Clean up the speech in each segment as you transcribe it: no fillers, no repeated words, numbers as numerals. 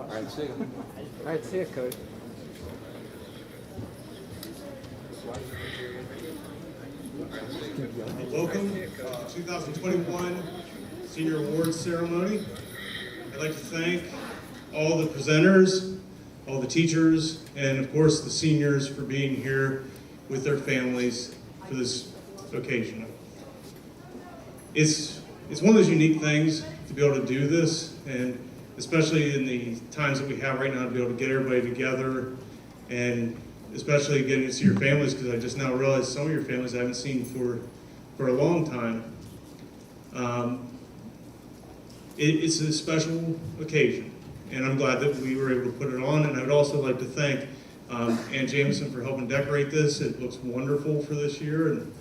All right, see you. All right, see you, Coach. Welcome, 2021 Senior Awards Ceremony. I'd like to thank all the presenters, all the teachers, and of course the seniors for being here with their families for this occasion. It's one of those unique things to be able to do this, and especially in the times that we have right now, to be able to get everybody together, and especially getting to see your families, because I just now realized some of your families I haven't seen for a long time. It's a special occasion, and I'm glad that we were able to put it on. And I would also like to thank Ann Jameson for helping decorate this. It looks wonderful for this year, and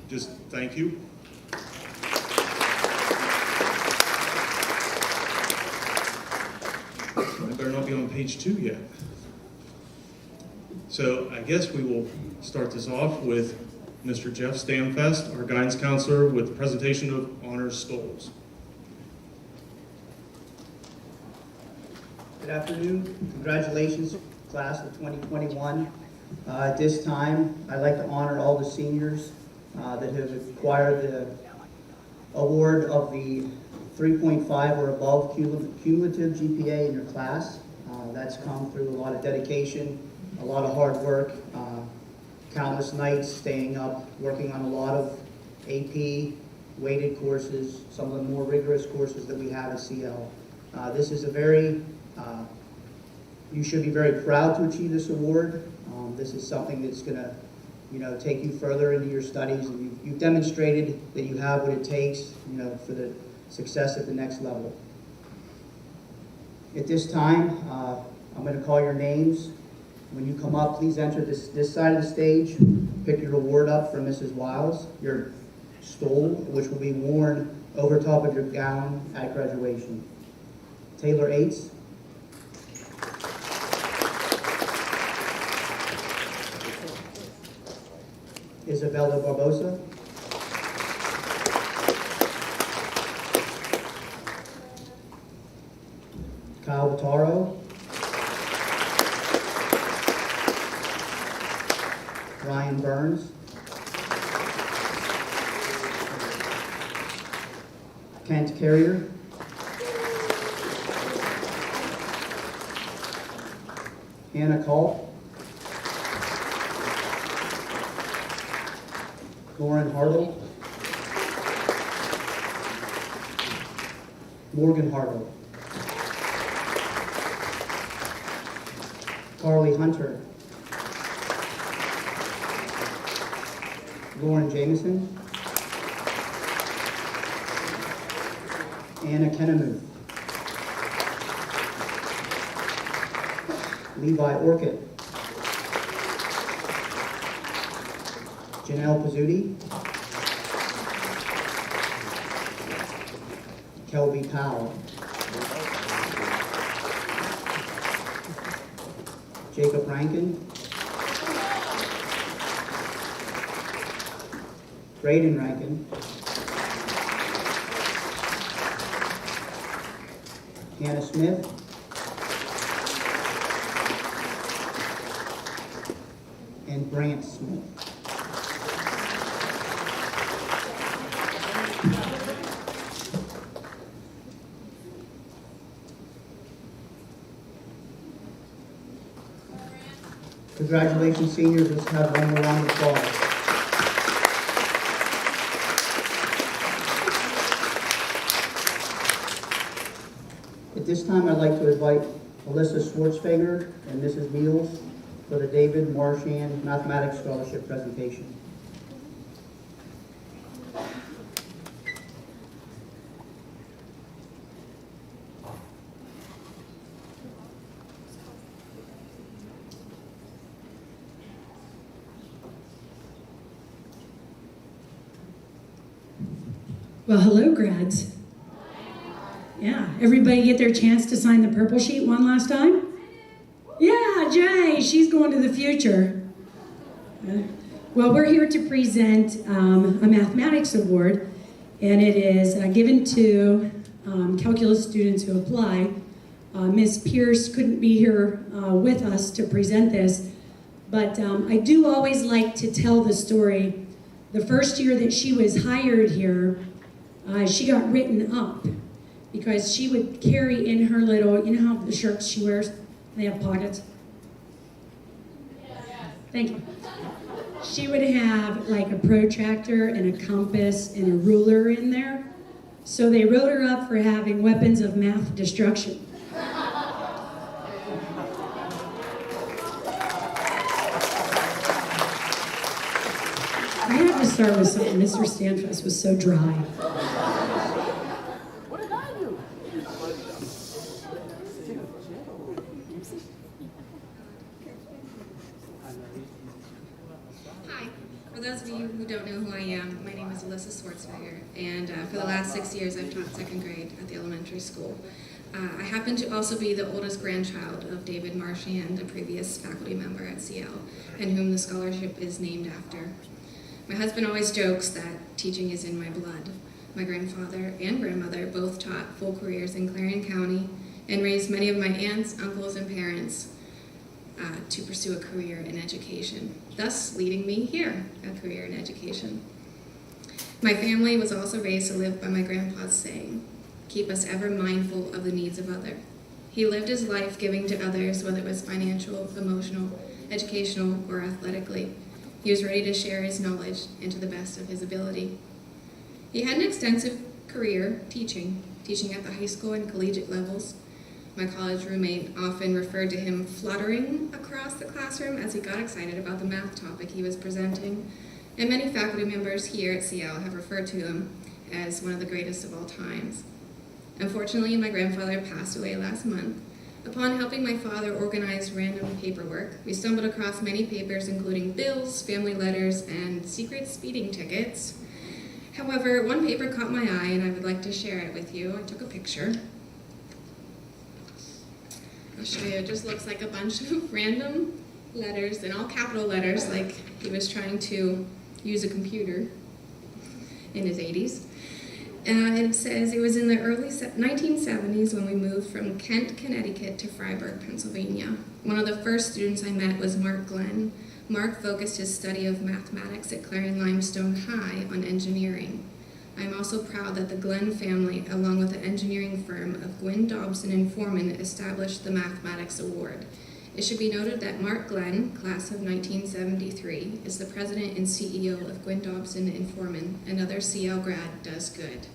just thank you. I better not be on page 2 yet. So I guess we will start this off with Mr. Jeff Stamfest, our guidance counselor, with the presentation of honors stoles. Good afternoon. Congratulations, class of 2021. At this time, I'd like to honor all the seniors that have acquired the award of the 3.5 or above cumulative GPA in your class. That's come through a lot of dedication, a lot of hard work, countless nights staying up, working on a lot of AP, weighted courses, some of the more rigorous courses that we have at CL. This is a very, you should be very proud to achieve this award. This is something that's going to, take you further into your studies, and you've demonstrated that you have what it takes, for the success at the next level. At this time, I'm going to call your names. When you come up, please enter this side of the stage. Pick your award up from Mrs. Wiles, your stole, which will be worn over top of your gown at graduation. Taylor Aites. Isabella Barbosa. Kyle Bataro. Ryan Burns. Kent Carrier. Hannah Call. Lauren Hartle. Morgan Hartle. Carly Hunter. Lauren Jameson. Anna Kennemuth. Levi Orchid. Janelle Pizzuti. Kelby Powell. Jacob Rankin. Braden Rankin. Hannah Smith. And Brant Smith. Congratulations, seniors. Let's have one more round of applause. At this time, I'd like to invite Alyssa Schwartzfeger and Mrs. Meals for the David Marchand Mathematics Scholarship presentation. Well, hello, grads. Yeah, everybody get their chance to sign the purple sheet one last time? Yeah, Jay, she's going to the future. Well, we're here to present a mathematics award, and it is given to calculus students who apply Miss Pierce couldn't be here with us to present this, but I do always like to tell the story. The first year that she was hired here, she got written up because she would carry in her little, you know how the shirts she wears, they have pockets? Thank you. She would have like a protractor and a compass and a ruler in there. So they wrote her up for having weapons of mass destruction. I had to start with something. Mr. Stanfest was so dry. What did I do? Hi. For those of you who don't know who I am, my name is Alyssa Swartzberger, and for the last 6 years I've taught second grade at the elementary school. I happen to also be the oldest grandchild of David Marchand, a previous faculty member at CL, and whom the scholarship is named after. My husband always jokes that teaching is in my blood. My grandfather and grandmother both taught full careers in Clarion County and raised many of my aunts, uncles, and parents to pursue a career in education, thus leading me here, a career in education. My family was also raised to live by my grandpa's saying, keep us ever mindful of the needs of others. He lived his life giving to others, whether it was financial, emotional, educational, or athletically. He was ready to share his knowledge and to the best of his ability. He had an extensive career teaching at the high school and collegiate levels. My college roommate often referred to him fluttering across the classroom as he got excited about the math topic he was presenting, and many faculty members here at CL have referred to him as one of the greatest of all times. Unfortunately, my grandfather passed away last month. Upon helping my father organize random paperwork, we stumbled across many papers including bills, family letters, and secret speeding tickets. However, one paper caught my eye and I would like to share it with you. I took a picture. I'll show you. It just looks like a bunch of random letters in all capital letters, like he was trying to use a computer in his 80s. It says it was in the early 1970s when we moved from Kent, Connecticut to Freiburg, Pennsylvania. One of the first students I met was Mark Glenn. Mark focused his study of mathematics at Clarion-Limestone High on engineering. I am also proud that the Glenn family, along with the engineering firm of Gwynn, Dobson and Foreman, established the Mathematics Award. It should be noted that Mark Glenn, class of 1973, is the president and CEO of Gwynn, Dobson and Foreman. Another CL grad does good.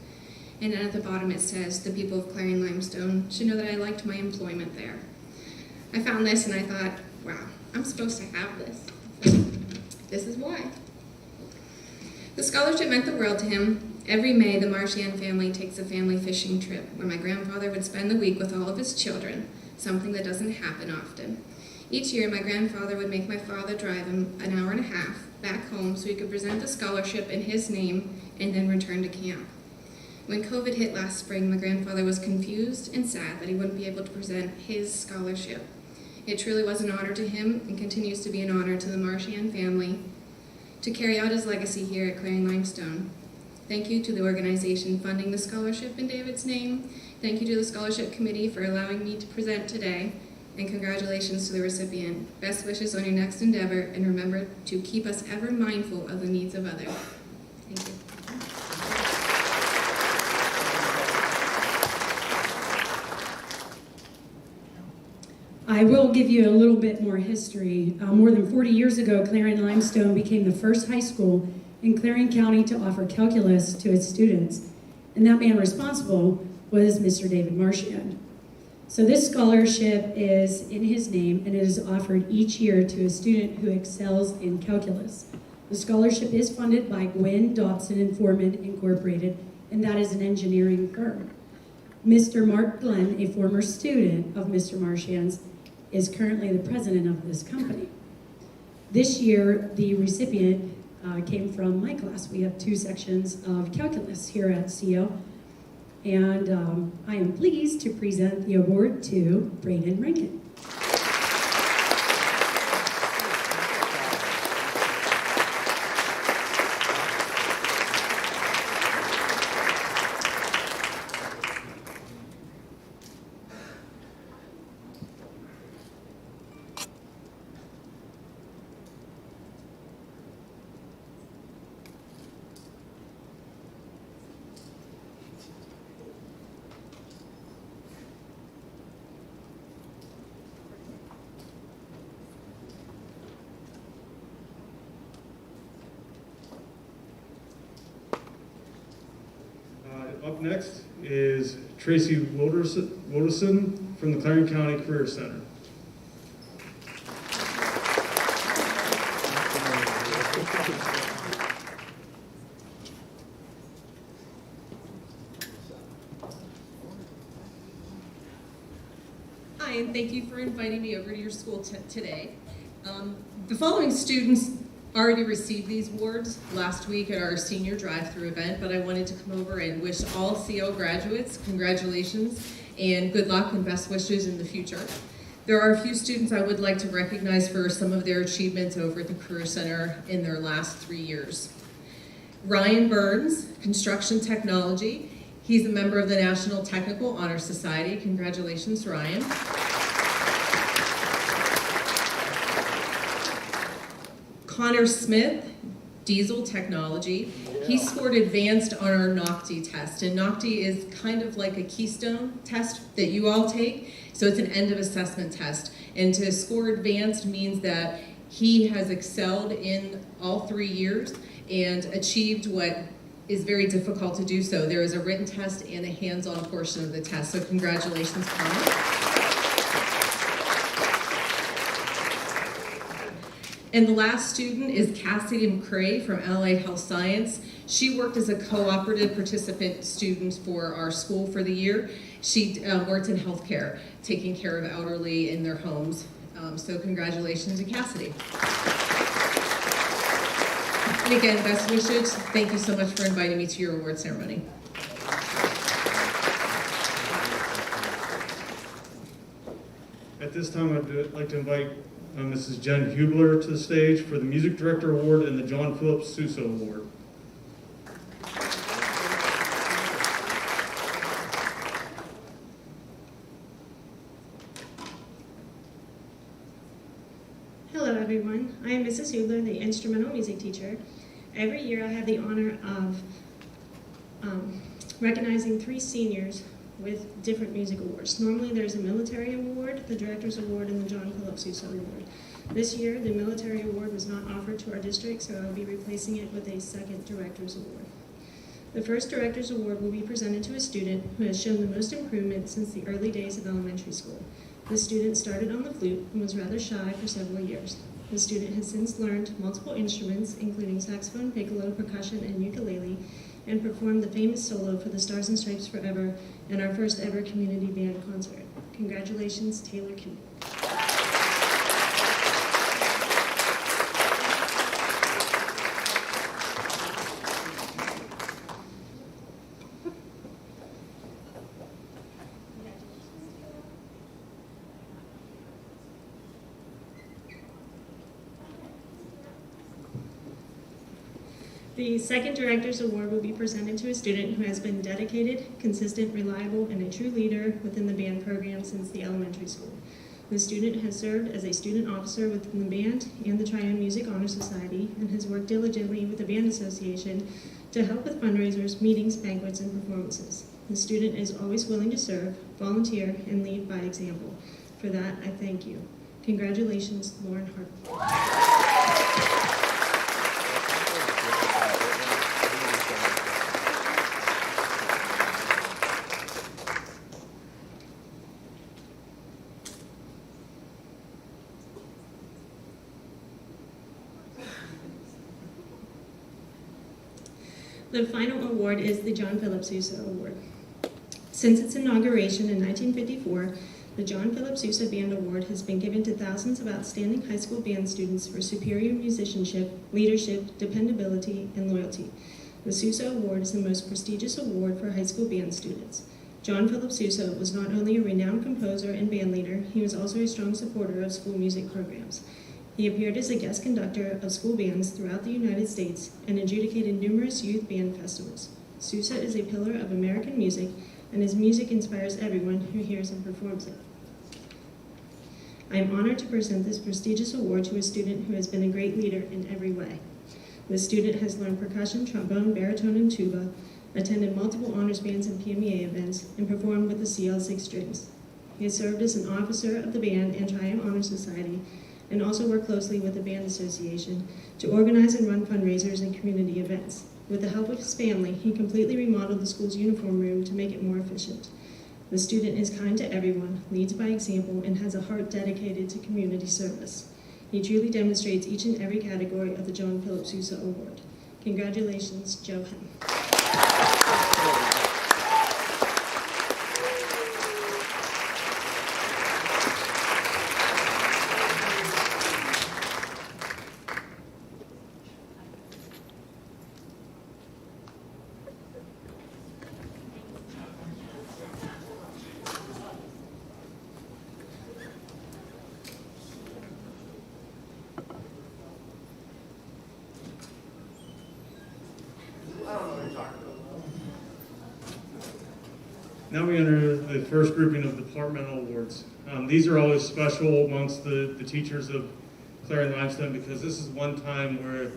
And then at the bottom it says, the people of Clarion-Limestone should know that I liked my employment there. I found this and I thought, wow, I'm supposed to have this. So, this is why. The scholarship meant the world to him. Every May, the Marchand family takes a family fishing trip where my grandfather would spend the week with all of his children, something that doesn't happen often. Each year, my grandfather would make my father drive him an hour and a half back home so he could present the scholarship in his name and then return to camp. When COVID hit last spring, my grandfather was confused and sad that he wouldn't be able to present his scholarship. It truly was an honor to him and continues to be an honor to the Marchand family to carry out his legacy here at Clarion-Limestone. Thank you to the organization funding the scholarship in David's name. Thank you to the scholarship committee for allowing me to present today. And congratulations to the recipient. Best wishes on your next endeavor, and remember to keep us ever mindful of the needs of others. Thank you. I will give you a little bit more history. More than 40 years ago, Clarion-Limestone became the first high school in Clarion County to offer calculus to its students. And that man responsible was Mr. David Marchand. So this scholarship is in his name, and it is offered each year to a student who excels in calculus. The scholarship is funded by Gwynn, Dobson and Foreman Incorporated, and that is an engineering firm. Mr. Mark Glenn, a former student of Mr. Marchand's, is currently the president of this company. This year, the recipient came from my class. We have 2 sections of calculus here at CO, and I am pleased to present the award to Brayden Rankin. Up next is Tracy Woderson from the Clarion County Career Center. Hi, and thank you for inviting me over to your school today. The following students already received these awards last week at our senior drive-through event, but I wanted to come over and wish all CO graduates congratulations and good luck and best wishes in the future. There are a few students I would like to recognize for some of their achievements over at the Career Center in their last 3 years. Ryan Burns, Construction Technology. He's a member of the National Technical Honor Society. Congratulations, Ryan. Connor Smith, Diesel Technology. He scored advanced on our NOCTI test, and NOCTI is kind of like a Keystone test that you all take, so it's an end of assessment test. And to score advanced means that he has excelled in all 3 years and achieved what is very difficult to do so. There is a written test and a hands-on portion of the test, so congratulations, Connor. And the last student is Cassidy McCrae from Allied Health Science. She worked as a cooperative participant student for our school for the year. She worked in healthcare, taking care of elderly in their homes. So congratulations to Cassidy. And again, best wishes. Thank you so much for inviting me to your award ceremony. At this time, I'd like to invite Mrs. Jen Hubler to the stage for the Music Director Award and the John Philip Sousa Award. Hello everyone, I am Mrs. Hubler, the instrumental music teacher. Every year I have the honor of recognizing 3 seniors with different music awards. Normally there's a military award, the Director's Award, and the John Philip Sousa Award. This year the military award was not offered to our district, so I'll be replacing it with a second Director's Award. The first Director's Award will be presented to a student who has shown the most improvement since the early days of elementary school. The student started on the flute and was rather shy for several years. The student has since learned multiple instruments, including saxophone, piccolo, percussion, and ukulele, and performed the famous solo for the Stars and Stripes Forever and our first ever community band concert. Congratulations, Taylor King. The second Director's Award will be presented to a student who has been dedicated, consistent, reliable, and a true leader within the band program since the elementary school. The student has served as a student officer within the band and the Triune Music Honor Society and has worked diligently with the Band Association to help with fundraisers, meetings, banquets, and performances. The student is always willing to serve, volunteer, and lead by example. For that, I thank you. Congratulations, Lauren Hart. The final award is the John Philip Sousa Award. Since its inauguration in 1954, the John Philip Sousa Band Award has been given to thousands of outstanding high school band students for superior musicianship, leadership, dependability, and loyalty. The Sousa Award is the most prestigious award for high school band students. John Philip Sousa was not only a renowned composer and band leader, he was also a strong supporter of school music programs. He appeared as a guest conductor of school bands throughout the United States and adjudicated numerous youth band festivals. Sousa is a pillar of American music, and his music inspires everyone who hears and performs it. I am honored to present this prestigious award to a student who has been a great leader in every way. The student has learned percussion, trombone, baritone, and tuba, attended multiple honors bands and PMEA events, and performed with the CL6 strings. He has served as an officer of the band and Triumph Honor Society, and also worked closely with the Band Association to organize and run fundraisers and community events. With the help of his family, he completely remodeled the school's uniform room to make it more efficient. The student is kind to everyone, leads by example, and has a heart dedicated to community service. He truly demonstrates each and every category of the John Philip Sousa Award. Congratulations, Joe Hen. Now we enter the first grouping of departmental awards. These are always special amongst the teachers of Clarion-Limestone because this is one time where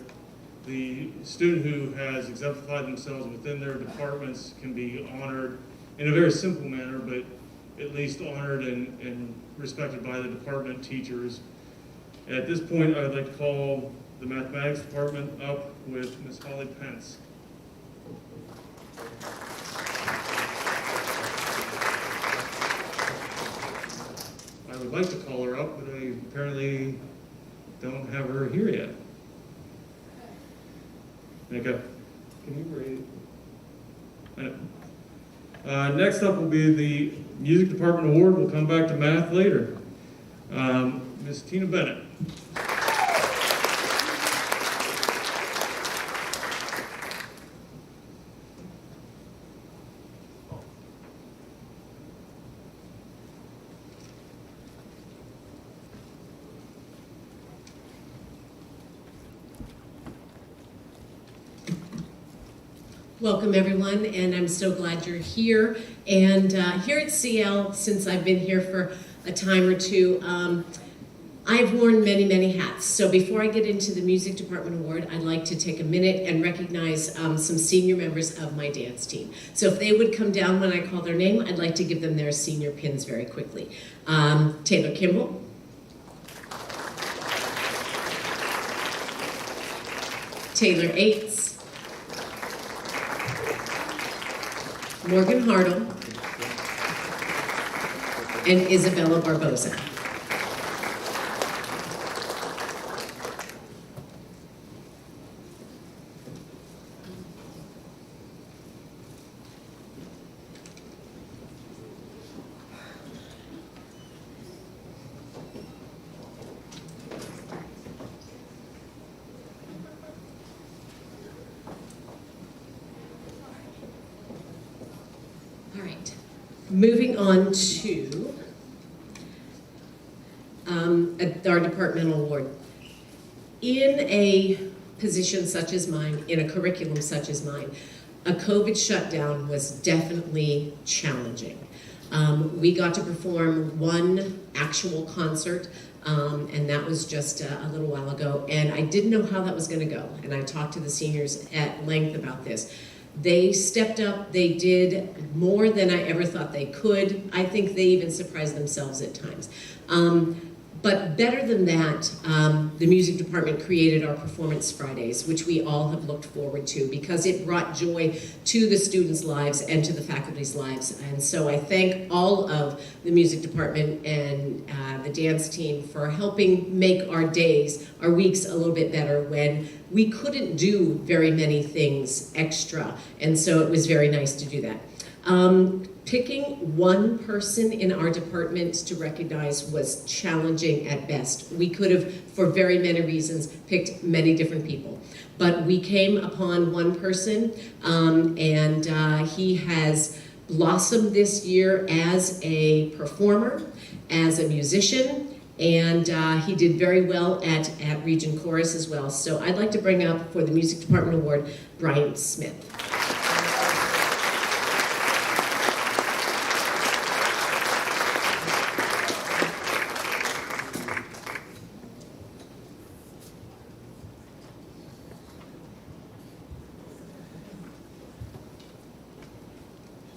the student who has exemplified themselves within their departments can be honored in a very simple manner, but at least honored and respected by the department teachers. At this point, I'd like to call the mathematics department up with Ms. Holly Pence. I would like to call her up, but I apparently don't have her here yet. Mika, can you read? Next up will be the music department award. We'll come back to math later. Ms. Tina Bennett. Welcome everyone, and I'm so glad you're here. And here at CL, since I've been here for a time or two, I've worn many, many hats. So before I get into the Music Department Award, I'd like to take a minute and recognize some senior members of my dance team. So if they would come down when I call their name, I'd like to give them their senior pins very quickly. Taylor Kimball. Taylor Aites. Morgan Hartle, and Isabella Barbosa. Moving on to our departmental award. In a position such as mine, in a curriculum such as mine, a COVID shutdown was definitely challenging. We got to perform one actual concert, and that was just a little while ago, and I didn't know how that was going to go, and I talked to the seniors at length about this. They stepped up, they did more than I ever thought they could. I think they even surprised themselves at times. But better than that, the music department created our Performance Fridays, which we all have looked forward to because it brought joy to the students' lives and to the faculty's lives. And so I thank all of the music department and the dance team for helping make our days, our weeks a little bit better when we couldn't do very many things extra. And so it was very nice to do that. Picking one person in our department to recognize was challenging at best. We could have, for very many reasons, picked many different people. But we came upon one person, and he has blossomed this year as a performer, as a musician, and he did very well at Region Chorus as well. So I'd like to bring up for the Music Department Award, Brian Smith.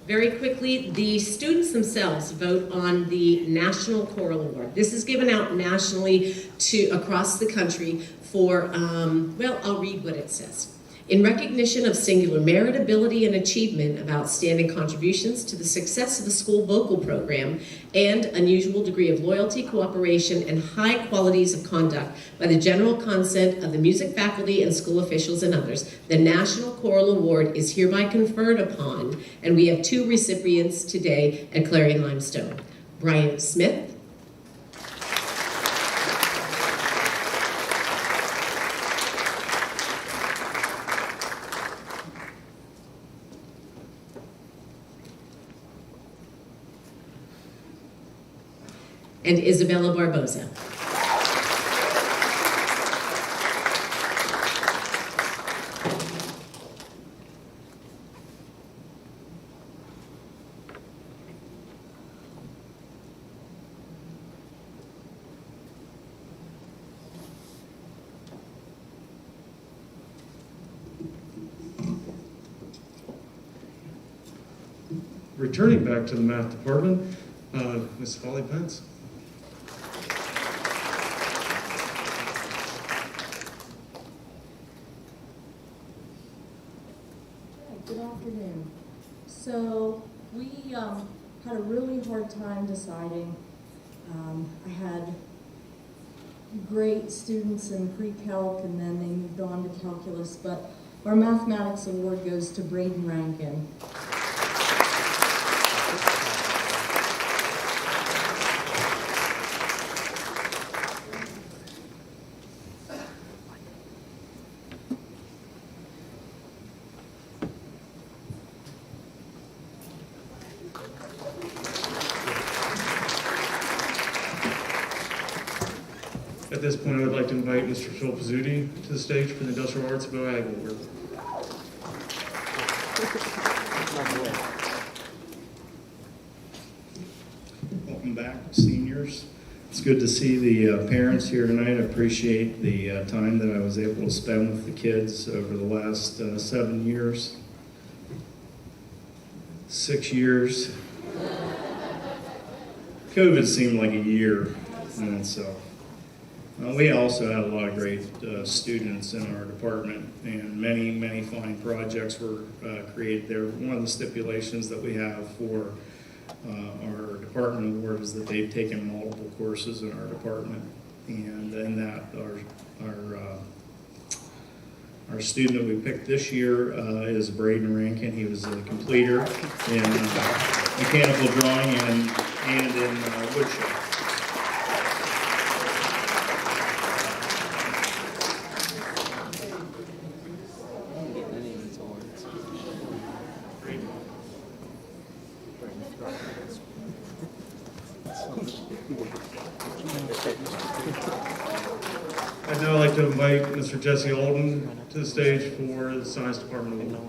Very quickly, the students themselves vote on the National Choral Award. This is given out nationally to across the country for, well, I'll read what it says. In recognition of singular merit, ability, and achievement of outstanding contributions to the success of the school vocal program and unusual degree of loyalty, cooperation, and high qualities of conduct by the general consent of the music faculty and school officials and others, the National Choral Award is hereby conferred upon, and we have 2 recipients today at Clarion-Limestone. Brian Smith, and Isabella Barboza. Returning back to the math department, Ms. Holly Pence. Good afternoon. So we had a really hard time deciding. I had great students in pre-calc and then they moved on to calculus, but our mathematics award goes to Braden Rankin. At this point, I would like to invite Mr. Phil Pizzuti to the stage for the Industrial Arts BOAG Award. Welcome back, seniors. It's good to see the parents here tonight. I appreciate the time that I was able to spend with the kids over the last 7 years. 6 years. COVID seemed like a year in itself. We also had a lot of great students in our department, and many fine projects were created there. One of the stipulations that we have for our department award is that they've taken multiple courses in our department, and in that our student that we picked this year is Braden Rankin. He was a completer in mechanical drawing and in woodshop. I'd now like to invite Mr. Jesse Alden to the stage for the Science Department Award.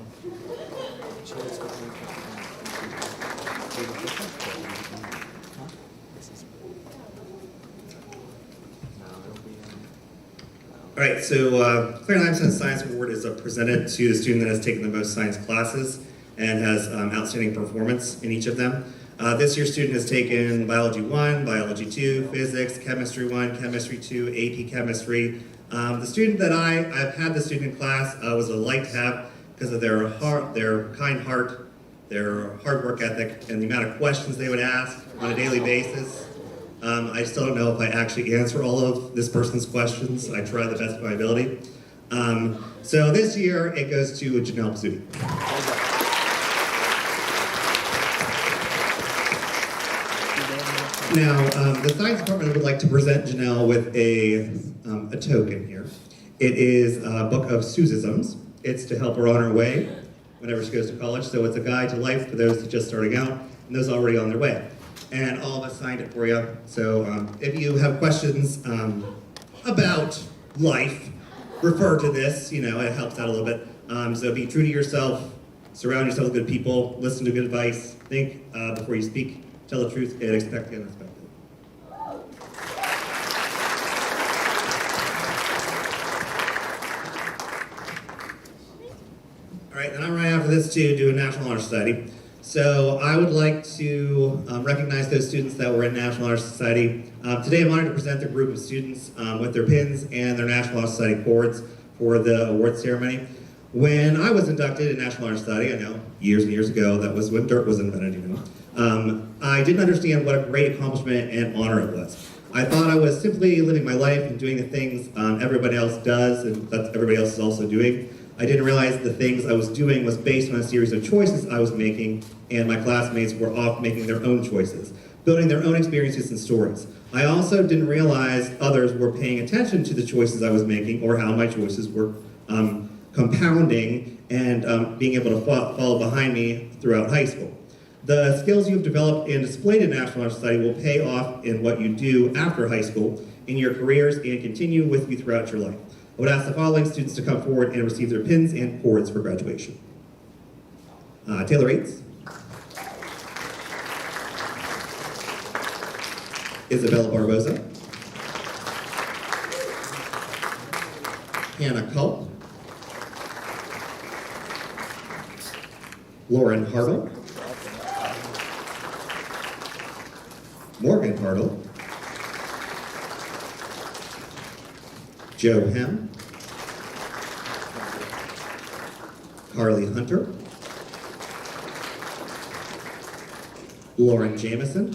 All right, so Clarion-Limestone Science Award is presented to the student that has taken the most science classes and has outstanding performance in each of them. This year's student has taken Biology 1, Biology 2, Physics, Chemistry 1, Chemistry 2, AP Chemistry. The student that I've had the student in class was a light to have because of their kind heart, their hard work ethic, and the amount of questions they would ask on a daily basis. I still don't know if I actually answer all of this person's questions. I try the best of my ability. So this year, it goes to Janelle Pizzuti. Now, the science department would like to present Janelle with a token here. It is a book of Susisms. It's to help her on her way whenever she goes to college. So it's a guide to life for those just starting out and those already on their way. And all of us signed it for you. So if you have questions about life, refer to this. You know, it helps out a little bit. So be true to yourself. Surround yourself with good people. Listen to good advice. Think before you speak. Tell the truth and expect the unexpected. All right, then I'm right after this to do a National Honor Society. So I would like to recognize those students that were in National Honor Society. Today I'm honored to present the group of students with their pins and their National Honor Society cords for the award ceremony. When I was inducted in National Honor Society, I know, years and years ago, that was when dirt was invented, you know, I didn't understand what a great accomplishment and honor it was. I thought I was simply living my life and doing the things everybody else does and that everybody else is also doing. I didn't realize the things I was doing was based on a series of choices I was making, and my classmates were off making their own choices, building their own experiences and stories. I also didn't realize others were paying attention to the choices I was making or how my choices were compounding and being able to follow behind me throughout high school. The skills you've developed and displayed in National Honor Society will pay off in what you do after high school, in your careers, and continue with you throughout your life. I would ask the following students to come forward and receive their pins and cords for graduation. Taylor Yates. Isabella Barboza. Hannah Culp. Lauren Hartle. Morgan Hartle. Joe Hem. Carly Hunter. Lauren Jameson.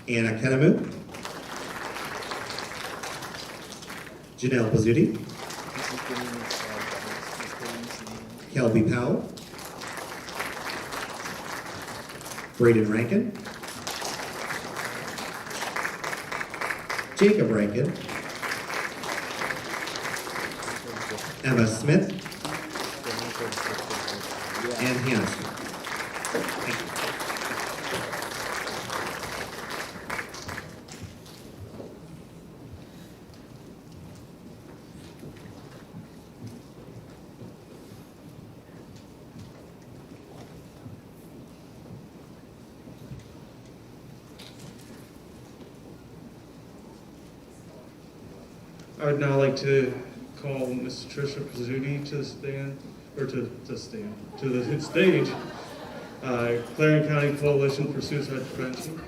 Anna Kenemu. Janelle Pizzuti. Kelby Powell. Braden Rankin. Jacob Rankin. Emma Smith. And Hannah Smith. Thank you. I would now like to call Ms. Tricia Pizzuti to the stand, or to the stage. Clarion County Coalition for Suicide Prevention.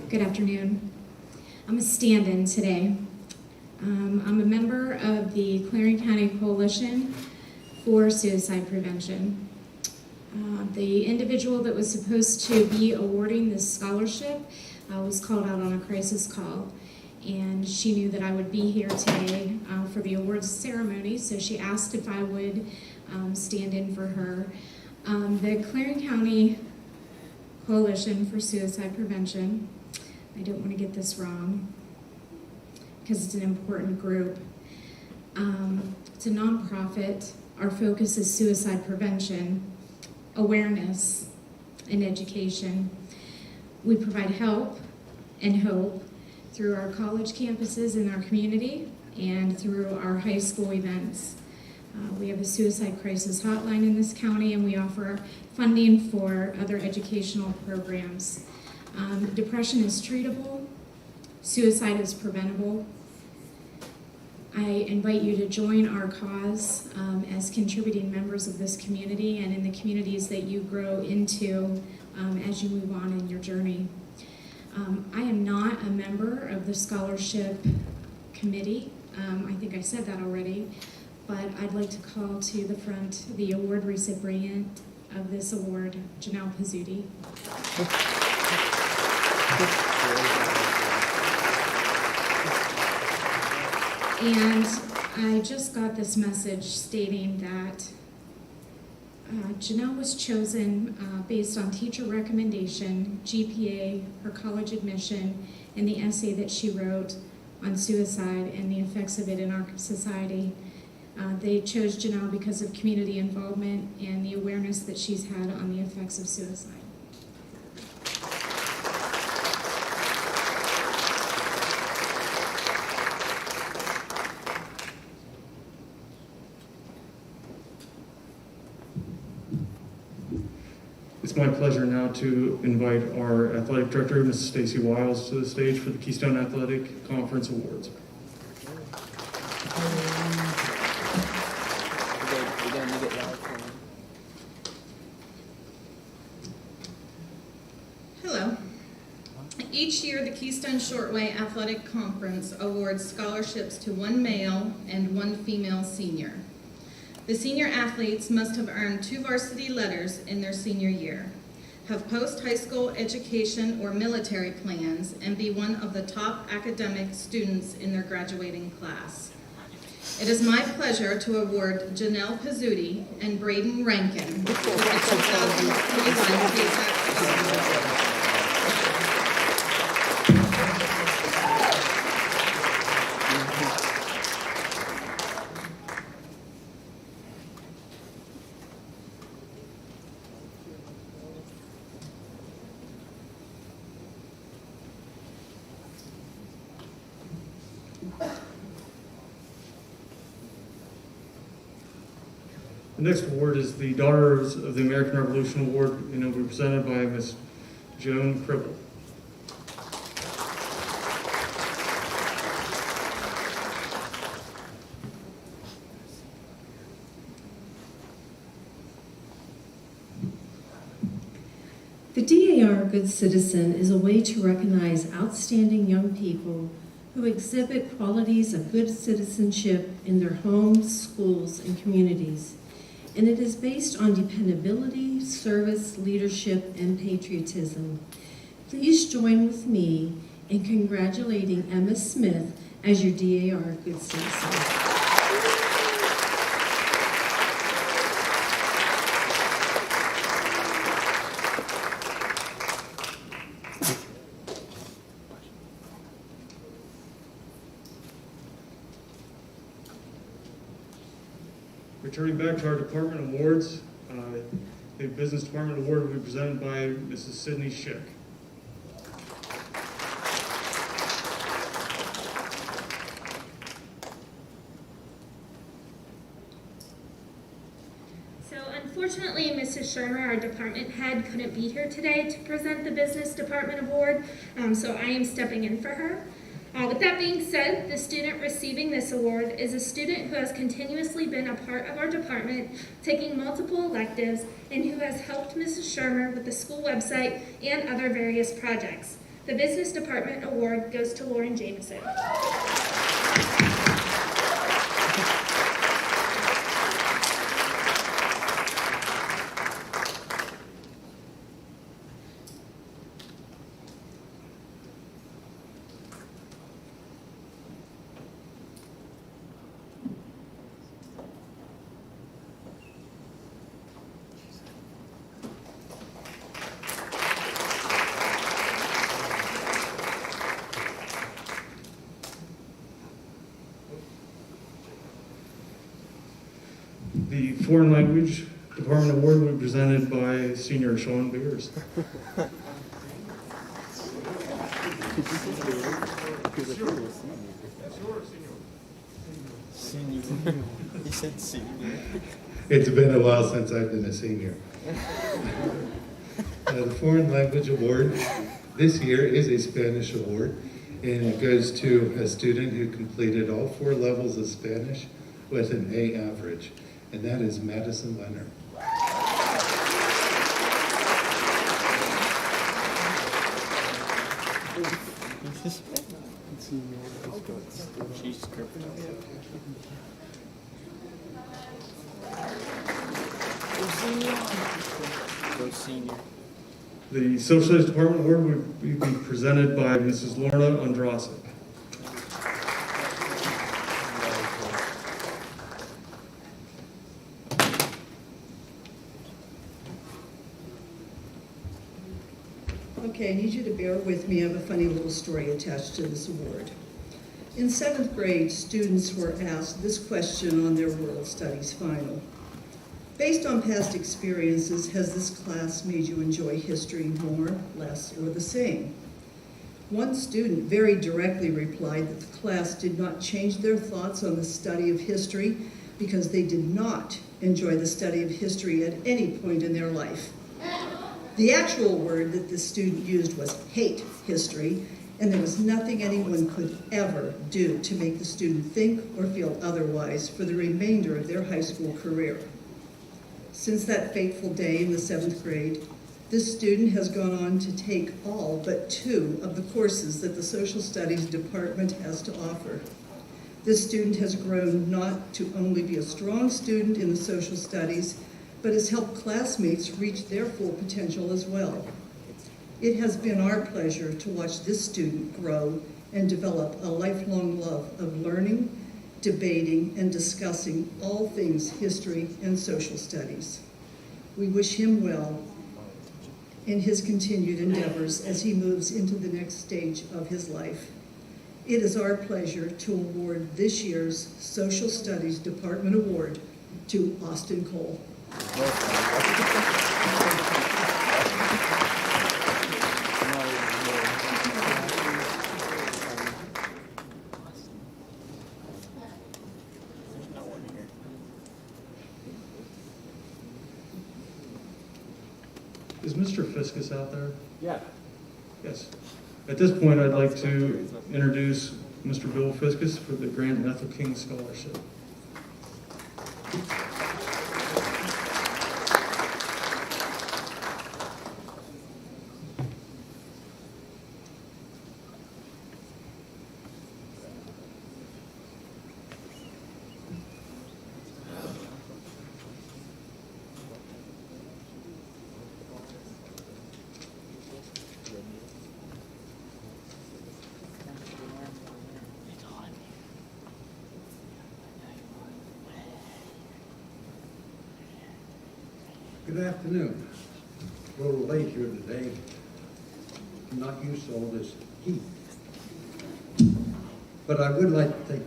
Good afternoon. I'm a stand-in today. I'm a member of the Clarion County Coalition for Suicide Prevention. The individual that was supposed to be awarding this scholarship was called out on a crisis call, and she knew that I would be here today for the awards ceremony, so she asked if I would stand in for her. The Clarion County Coalition for Suicide Prevention, I don't want to get this wrong because it's an important group. It's a nonprofit. Our focus is suicide prevention, awareness, and education. We provide help and hope through our college campuses in our community and through our high school events. We have a suicide crisis hotline in this county, and we offer funding for other educational programs. Depression is treatable, suicide is preventable. I invite you to join our cause as contributing members of this community and in the communities that you grow into as you move on in your journey. I am not a member of the scholarship committee. I think I said that already, but I'd like to call to the front the award recipient of this award, Janelle Pizzuti. And I just got this message stating that Janelle was chosen based on teacher recommendation, GPA, her college admission, and the essay that she wrote on suicide and the effects of it in our society. They chose Janelle because of community involvement and the awareness that she's had on the effects of suicide. It's my pleasure now to invite our athletic director, Mrs. Stacy Wiles, to the stage for the Keystone Athletic Conference Awards. We're gonna need it loud for him. Each year, the Keystone Shortway Athletic Conference awards scholarships to one male and one female senior. The senior athletes must have earned 2 varsity letters in their senior year, have post-high school education or military plans, and be one of the top academic students in their graduating class. It is my pleasure to award Janelle Pizzuti and Braden Rankin with the 2021 KSAC Scholarship. The next award is the Daughters of the American Revolution Award, and it will be presented by Miss Joan Cribble. The DAR Good Citizen is a way to recognize outstanding young people who exhibit qualities of good citizenship in their homes, schools, and communities. And it is based on dependability, service, leadership, and patriotism. Please join with me in congratulating Emma Smith as your DAR Good Citizen. Returning back to our department awards, the Business Department Award will be presented by Mrs. Sydney Schick. So unfortunately, Mrs. Shermer, our department head, couldn't be here today to present the Business Department Award, so I am stepping in for her. With that being said, the student receiving this award is a student who has continuously been a part of our department, taking multiple electives, and who has helped Mrs. Shermer with the school website and other various projects. The Business Department Award goes to Lauren Jameson. The Foreign Language Department Award will be presented by Senior Sean Beers. He said senior. It's been a while since I've been a senior. The Foreign Language Award this year is a Spanish award, and it goes to a student who completed all 4 levels of Spanish with an A average, and that is Madison Leonard. The Social Studies Department Award would be presented by Mrs. Lorna Andrasik. Okay, I need you to bear with me. I have a funny little story attached to this award. In 7th grade, students were asked this question on their World Studies final. Based on past experiences, has this class made you enjoy history more, less, or the same? One student very directly replied that the class did not change their thoughts on the study of history because they did not enjoy the study of history at any point in their life. The actual word that the student used was hate history, and there was nothing anyone could ever do to make the student think or feel otherwise for the remainder of their high school career. Since that fateful day in the 7th grade, This student has gone on to take all but 2 of the courses that the Social Studies Department has to offer. This student has grown not to only be a strong student in the social studies, but has helped classmates reach their full potential as well. It has been our pleasure to watch this student grow and develop a lifelong love of learning, debating, and discussing all things history and social studies. We wish him well in his continued endeavors as he moves into the next stage of his life. It is our pleasure to award this year's Social Studies Department Award to Austin Cole. Is Mr. Fiskus out there? Yeah. Yes. At this point, I'd like to introduce Mr. Bill Fiskus for the Grant Methyl King Scholarship. Good afternoon. A little late here today. I'm not used to all this heat. But I would like to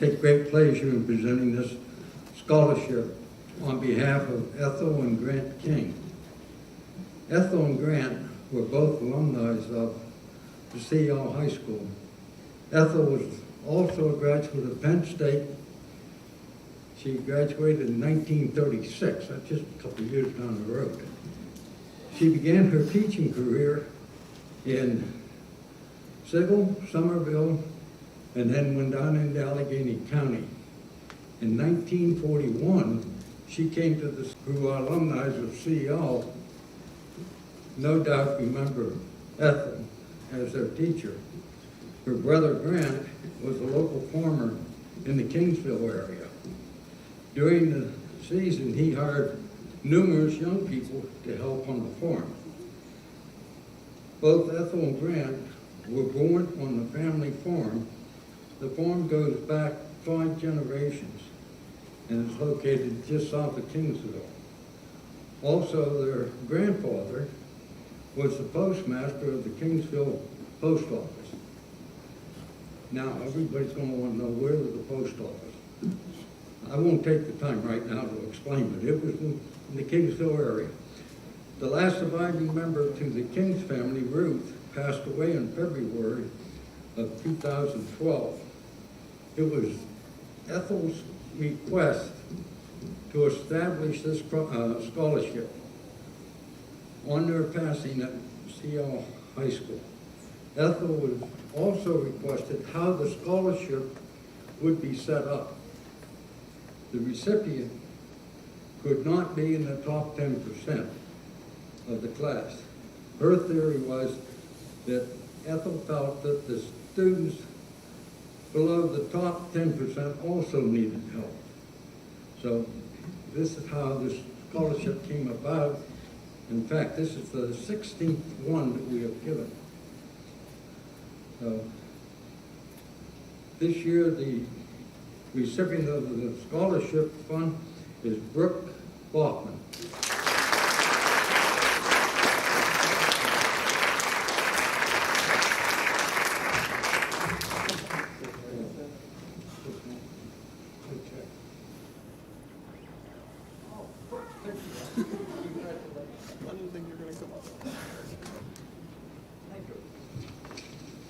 take great pleasure in presenting this scholarship on behalf of Ethel and Grant King. Ethel and Grant were both alumni of the CL High School. Ethel was also a graduate of Penn State. She graduated in 1936, that's just a couple of years down the road. She began her teaching career in Sigel, Somerville, and then went down into Allegheny County. In 1941, she came to the who are alumni of CL, no doubt remember Ethel as their teacher. Her brother Grant was a local farmer in the Kingsville area. During the season, he hired numerous young people to help on the farm. Both Ethel and Grant were born on the family farm. The farm goes back 5 generations and is located just south of Kingsville. Also, their grandfather was the postmaster of the Kingsville Post Office. Now, everybody's going to want to know where was the post office. I won't take the time right now to explain it. It was in the Kingsville area. The last surviving member to the Kings family, Ruth, passed away in February of 2012. It was Ethel's request to establish this scholarship on their passing at CL High School. Ethel was also requested how the scholarship would be set up. The recipient could not be in the top 10% of the class. Her theory was that Ethel felt that the students below the top 10% also needed help. So this is how this scholarship came about. In fact, this is the 16th one that we have given. So this year, the recipient of the scholarship fund is Brooke Bachman.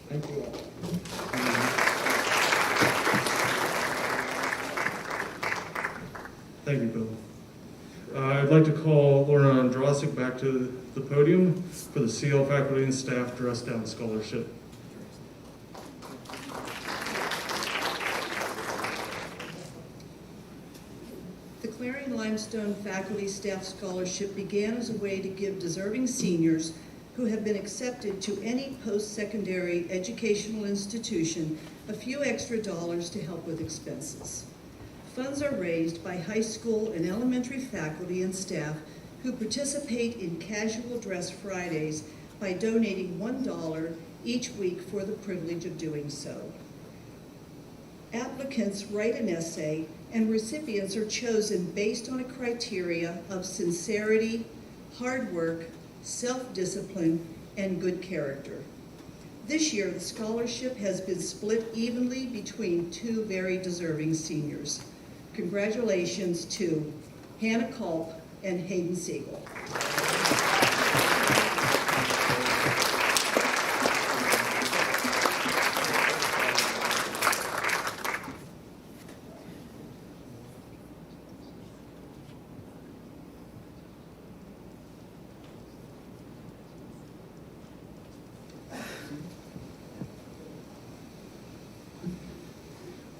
Thank you all. Thank you, Bill. I'd like to call Laura Andrasik back to the podium for the CL faculty and staff dress down scholarship. The Clarion-Limestone Faculty Staff Scholarship began as a way to give deserving seniors who have been accepted to any post-secondary educational institution a few extra dollars to help with expenses. Funds are raised by high school and elementary faculty and staff who participate in Casual Dress Fridays by donating $1 each week for the privilege of doing so. Applicants write an essay and recipients are chosen based on a criteria of sincerity, hard work, self-discipline, and good character. This year, the scholarship has been split evenly between two very deserving seniors. Congratulations to Hannah Culp and Hayden Siegel.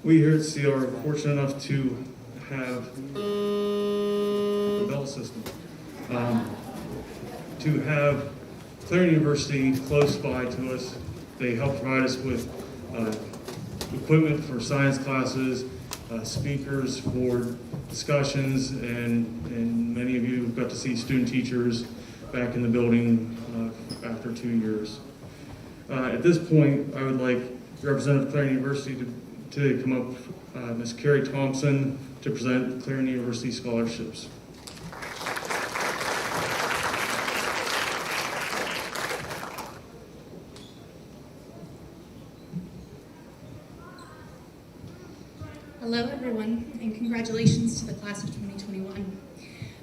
We here at CL are fortunate enough to have the Bell system, to have Clarion University close by to us. They help provide us with equipment for science classes, speakers for discussions, and many of you got to see student teachers back in the building after 2 years. At this point, I would like Representative Clarion University to come up, Ms. Carrie Thompson, to present Clarion University scholarships. Hello everyone, and congratulations to the class of 2021.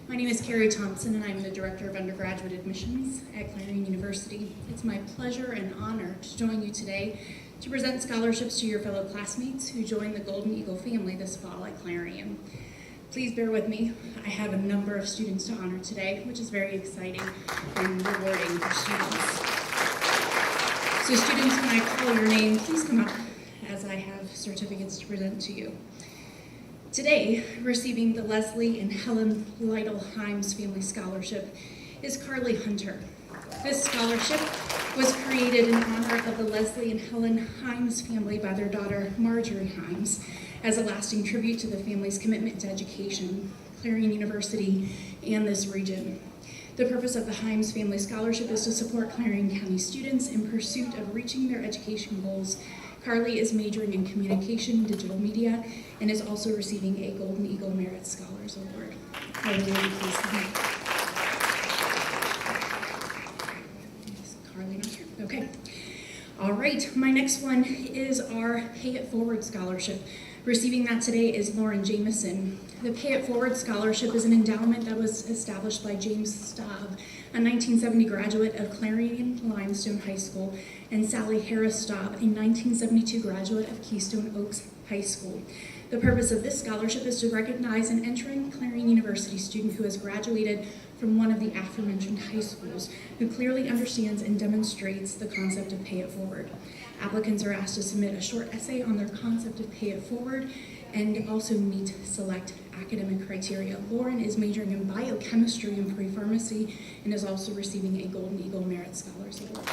My name is Carrie Thompson, and I'm the Director of Undergraduate Admissions at Clarion University. It's my pleasure and honor to join you today to present scholarships to your fellow classmates who joined the Golden Eagle family this fall at Clarion. Please bear with me. I have a number of students to honor today, which is very exciting and rewarding for students. So students, when I call your name, please come up as I have certificates to present to you. Today, receiving the Leslie and Helen Lytle Himes Family Scholarship is Carly Hunter. This scholarship was created in honor of the Leslie and Helen Himes family by their daughter Marjorie Himes as a lasting tribute to the family's commitment to education, Clarion University, and this region. The purpose of the Himes Family Scholarship is to support Clarion County students in pursuit of reaching their education goals. Carly is majoring in communication and digital media and is also receiving a Golden Eagle Merit Scholars Award. I'm really pleased to meet. Carly not here? Okay. All right, my next one is our Pay It Forward Scholarship. Receiving that today is Lauren Jameson. The Pay It Forward Scholarship is an endowment that was established by James Staub, a 1970 graduate of Clarion-Limestone High School, and Sally Harris Staub, a 1972 graduate of Keystone Oaks High School. The purpose of this scholarship is to recognize an entering Clarion University student who has graduated from one of the aforementioned high schools, who clearly understands and demonstrates the concept of Pay It Forward. Applicants are asked to submit a short essay on their concept of Pay It Forward and also meet select academic criteria. Lauren is majoring in biochemistry and pre-pharmacy and is also receiving a Golden Eagle Merit Scholars Award.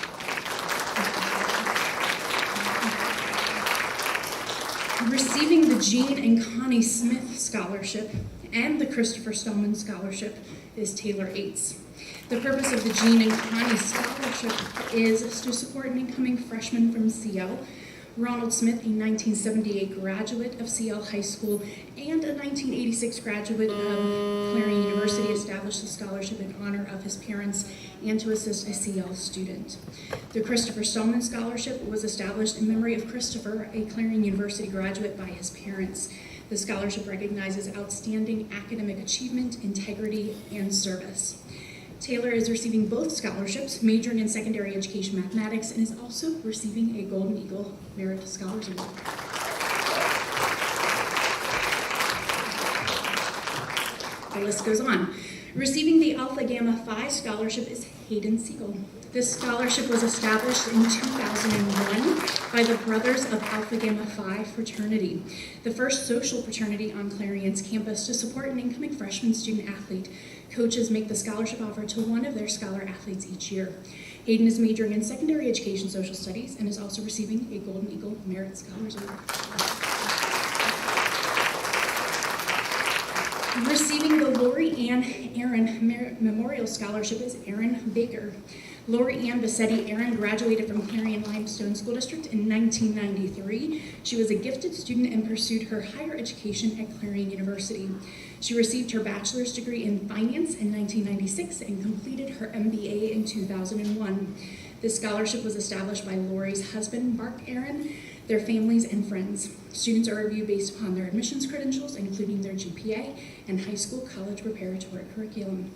Receiving the Jean and Connie Smith Scholarship and the Christopher Stoneman Scholarship is Taylor Ates. The purpose of the Jean and Connie Scholarship is to support an incoming freshman from CL, Ronald Smith, a 1978 graduate of CL High School and a 1986 graduate of Clarion University, established the scholarship in honor of his parents and to assist a CL student. The Christopher Stoneman Scholarship was established in memory of Christopher, a Clarion University graduate, by his parents. The scholarship recognizes outstanding academic achievement, integrity, and service. Taylor is receiving both scholarships, majoring in secondary education mathematics, and is also receiving a Golden Eagle Merit Scholars Award. The list goes on. Receiving the Alpha Gamma Phi Scholarship is Hayden Siegel. This scholarship was established in 2001 by the Brothers of Alpha Gamma Phi fraternity, the first social fraternity on Clarion's campus to support an incoming freshman student athlete. Coaches make the scholarship offer to one of their scholar athletes each year. Hayden is majoring in secondary education social studies and is also receiving a Golden Eagle Merit Scholars Award. Receiving the Lori Ann Aaron Memorial Scholarship is Aaron Baker. Lori Ann Bassetti Aaron graduated from Clarion-Limestone School District in 1993. She was a gifted student and pursued her higher education at Clarion University. She received her bachelor's degree in finance in 1996 and completed her MBA in 2001. This scholarship was established by Lori's husband, Mark Aaron, their families, and friends. Students are reviewed based upon their admissions credentials, including their GPA and high school college preparatory curriculum.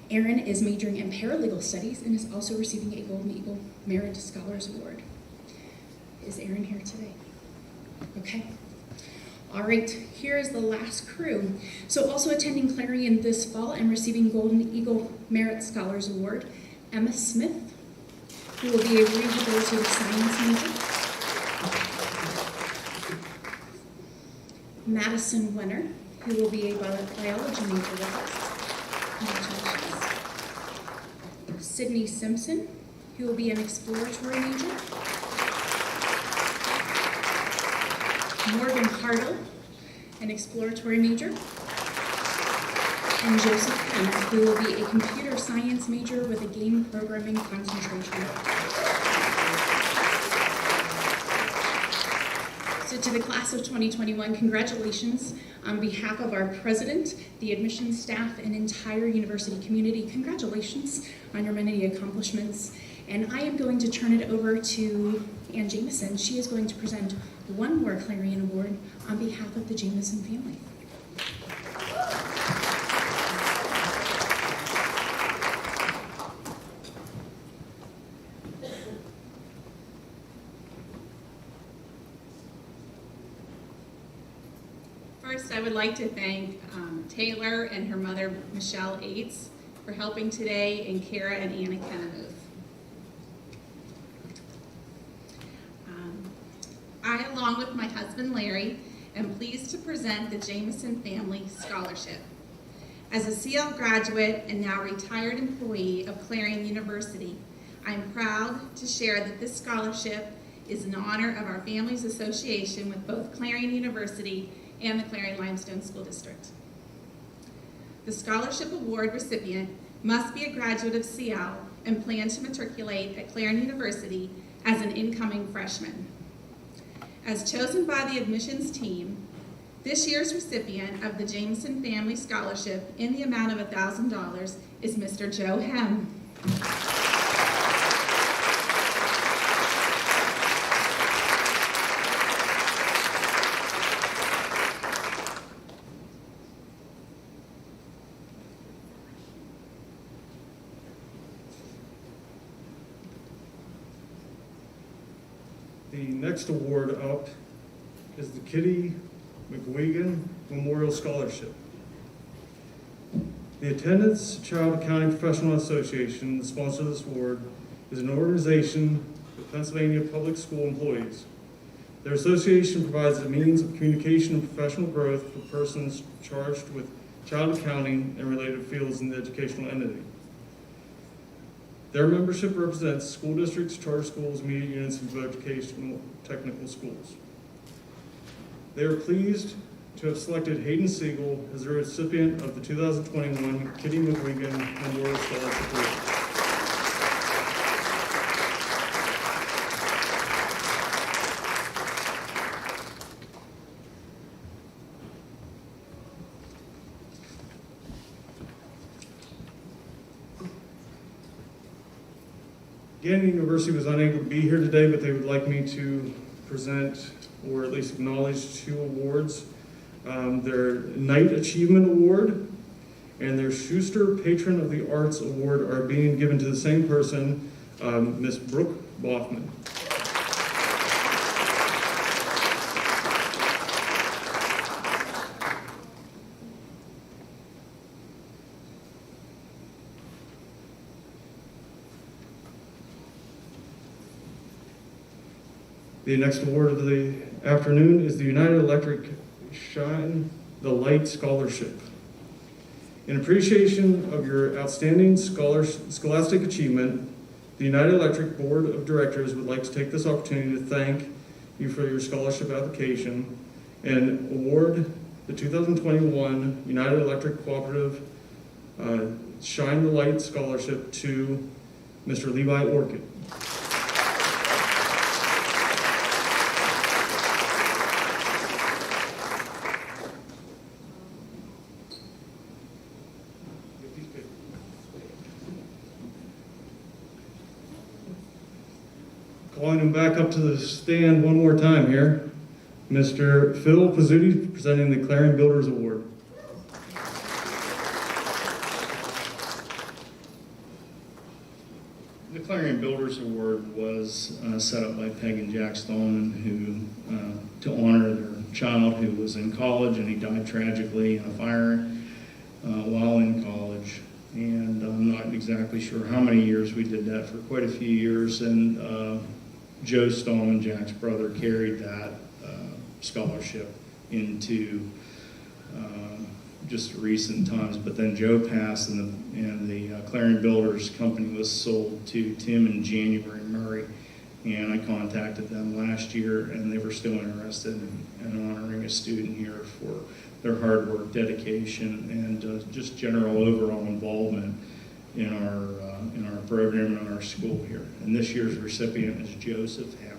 Aaron is majoring in paralegal studies and is also receiving a Golden Eagle Merit Scholars Award. Is Aaron here today? Okay. All right, here is the last crew. So also attending Clarion this fall and receiving Golden Eagle Merit Scholars Award, Emma Smith, who will be a rehabilitative science major. Madison Wenner, who will be a biology major with us. Congratulations. Sydney Simpson, who will be an exploratory major. Morgan Hartle, an exploratory major. And Joseph Kemp, who will be a computer science major with a game programming concentration. So to the class of 2021, congratulations on behalf of our president, the admissions staff, and entire university community. Congratulations on your many accomplishments. And I am going to turn it over to Ann Jameson. She is going to present one more Clarion Award on behalf of the Jameson family. First, I would like to thank Taylor and her mother, Michelle Aites, for helping today, and Kara and Anna Kennemuth. I, along with my husband, Larry, am pleased to present the Jameson Family Scholarship. As a CL graduate and now retired employee of Clarion University, I'm proud to share that this scholarship is in honor of our family's association with both Clarion University and the Clarion-Limestone School District. The scholarship award recipient must be a graduate of CL and plan to matriculate at Clarion University as an incoming freshman. As chosen by the admissions team, this year's recipient of the Jameson Family Scholarship in the amount of $1,000 is Mr. Joe Hem. The next award up is the Kitty McGuigan Memorial Scholarship. The Attendance Child Accounting Professional Association, the sponsor of this award, is an organization of Pennsylvania public school employees. Their association provides a means of communication and professional growth for persons charged with child accounting and related fields in the educational entity. Their membership represents school districts, charter schools, media units, and vocational technical schools. They are pleased to have selected Hayden Siegel as the recipient of the 2021 Kitty McGuigan Memorial Scholarship Award. Again, the university was unable to be here today, but they would like me to present, or at least acknowledge, two awards. Their Knight Achievement Award and their Schuster Patron of the Arts Award are being given to the same person, Miss Brooke Boffman. The next award of the afternoon is the United Electric Shine the Light Scholarship. In appreciation of your outstanding scholastic achievement, the United Electric Board of Directors would like to take this opportunity to thank you for your scholarship application and award the 2021 United Electric Cooperative Shine the Light Scholarship to Mr. Levi Orchid. Calling him back up to the stand one more time here, Mr. Phil Pizzuti presenting the Clarion Builders Award. The Clarion Builders Award was set up by Peg and Jack Stallman, who to honor their child who was in college, and he died tragically in a fire while in college. And I'm not exactly sure how many years we did that, for quite a few years. And Joe Stallman, Jack's brother, carried that scholarship into just recent times. But then Joe passed, and the Clarion Builders company was sold to Tim and January Murray. And I contacted them last year, and they were still interested in honoring a student here for their hard work, dedication, and just general overall involvement in our program and our school here. And this year's recipient is Joseph Hannah.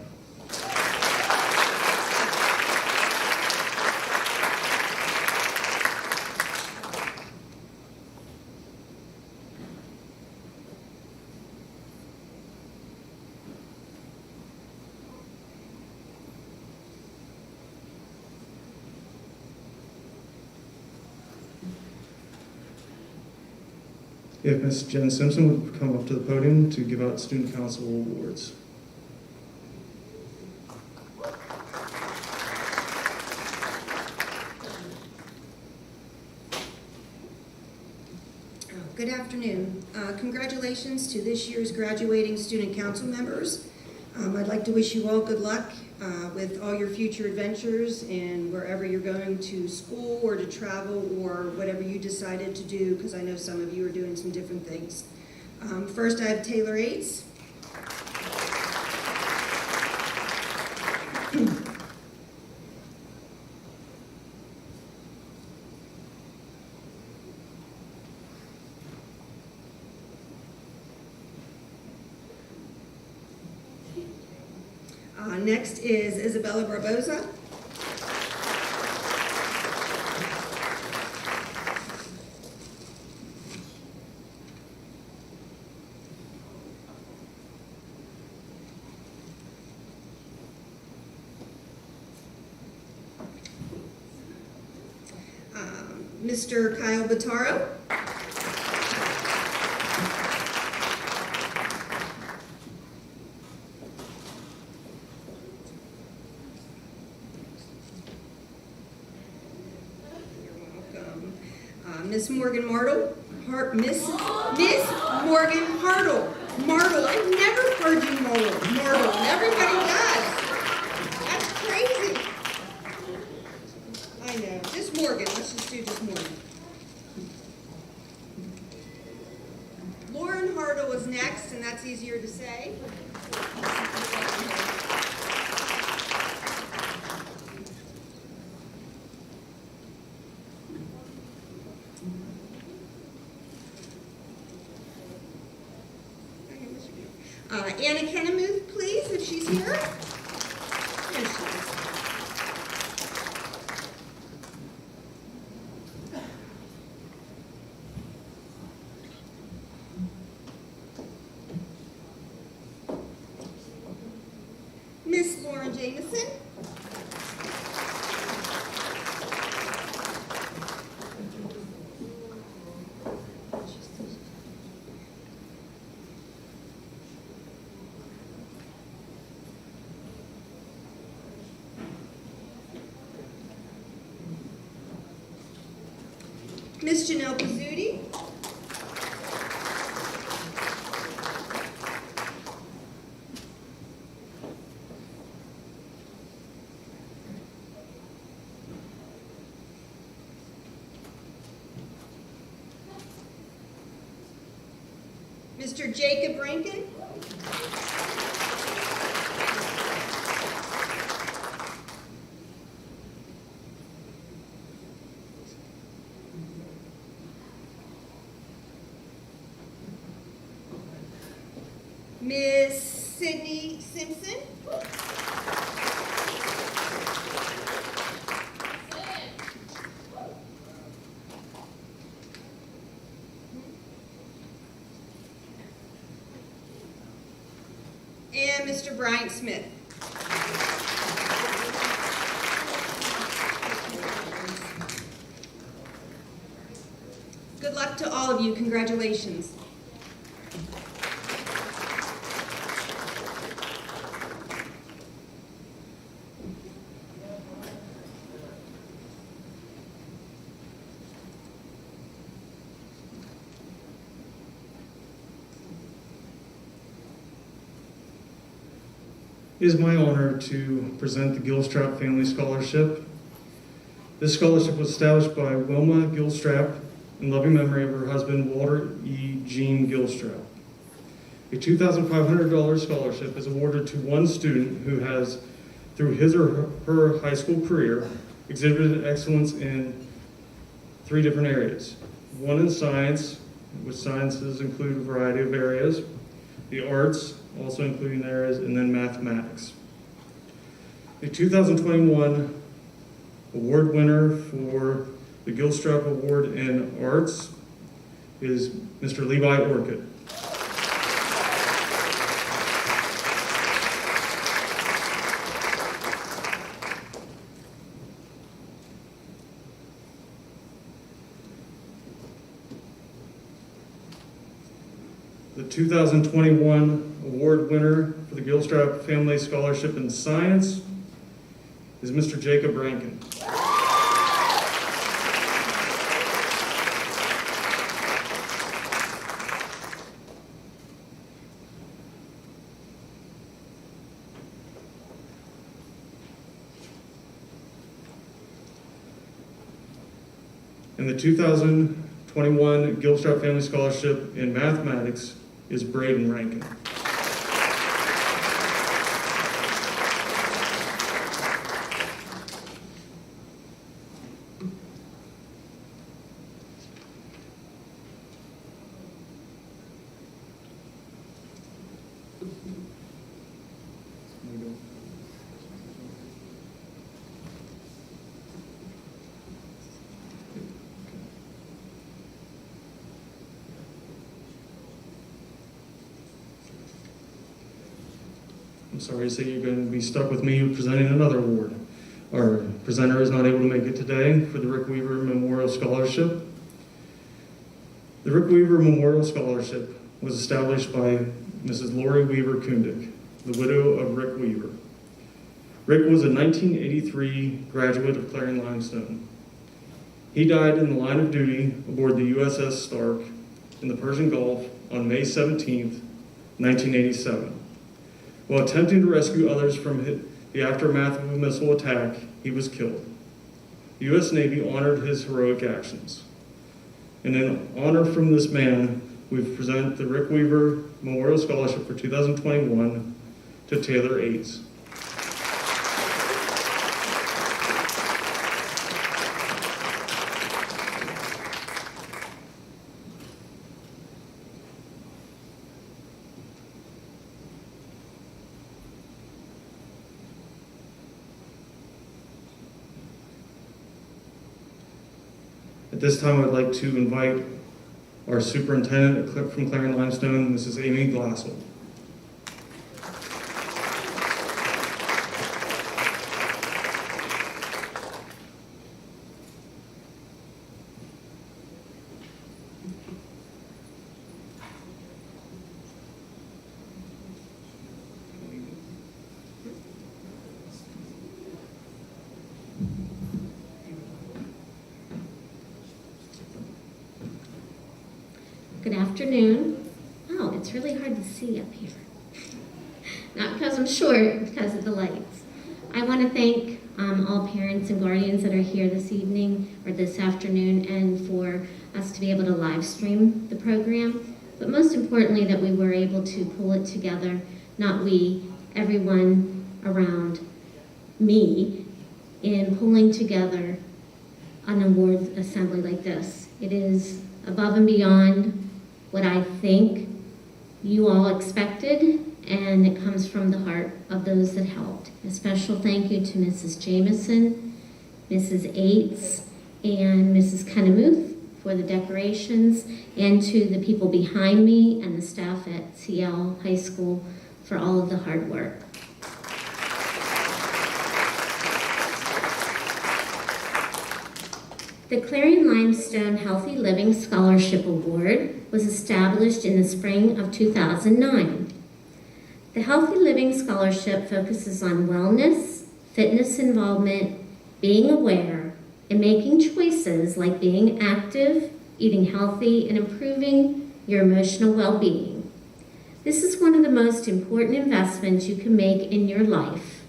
If Ms. Jen Simpson would come up to the podium to give out Student Council awards. Good afternoon. Congratulations to this year's graduating student council members. I'd like to wish you all good luck with all your future adventures and wherever you're going to school or to travel or whatever you decided to do, because I know some of you are doing some different things. First, I have Taylor Yates. Next is Isabella Barboza. Mr. Kyle Bataro. Miss Morgan Martle, Miss Morgan Hartle. Martle, I've never heard you Martle, and everybody does. That's crazy. I know, just Morgan, let's just do just Morgan. Lauren Hartle is next, and that's easier to say. Anna Kennemuth, please, if she's here. There she is. Miss Lauren Jameson. Miss Janelle Pizzuti. Mr. Jacob Rankin. Ms. Sydney Simpson. And Mr. Bryant Smith. Good luck to all of you. Congratulations. It is my honor to present the Gilstrap Family Scholarship. This scholarship was established by Wilma Gilstrap in loving memory of her husband, Walter E. Gene Gilstrap. A $2,500 scholarship is awarded to one student who has, through his or her high school career, exhibited excellence in 3 different areas. One in science, which sciences include a variety of areas, the arts, also including areas, and then mathematics. The 2021 award winner for the Gilstrap Award in Arts is Mr. Levi Orchid. The 2021 award winner for the Gilstrap Family Scholarship in Science is Mr. Jacob Rankin. And the 2021 Gilstrap Family Scholarship in Mathematics is Braden Rankin. I'm sorry to say you're going to be stuck with me presenting another award. Our presenter is not able to make it today for the Rick Weaver Memorial Scholarship. The Rick Weaver Memorial Scholarship was established by Mrs. Lori Weaver Kundick, the widow of Rick Weaver. Rick was a 1983 graduate of Clarion-Limestone. He died in the line of duty aboard the USS Stark in the Persian Gulf on May 17, 1987. While attempting to rescue others from the aftermath of a missile attack, he was killed. The U.S. Navy honored his heroic actions. And in honor from this man, we present the Rick Weaver Memorial Scholarship for 2021 to Taylor Ates. At this time, I'd like to invite our superintendent from Clarion-Limestone, Mrs. Amy Glassel. Good afternoon. Oh, it's really hard to see up here. Not because I'm short, because of the lights. I want to thank all parents and guardians that are here this evening or this afternoon, and for us to be able to live stream the program. but most importantly that we were able to pull it together, not we, everyone around me, in pulling together an award assembly like this. It is above and beyond what I think you all expected, and it comes from the heart of those that helped. A special thank you to Mrs. Jameson, Mrs. Aites, and Mrs. Kennemuth for the decorations, and to the people behind me and the staff at CL High School for all of the hard work. The Clarion-Limestone Healthy Living Scholarship Award was established in the spring of 2009. The Healthy Living Scholarship focuses on wellness, fitness involvement, being aware, and making choices like being active, eating healthy, and improving your emotional well-being. This is one of the most important investments you can make in your life.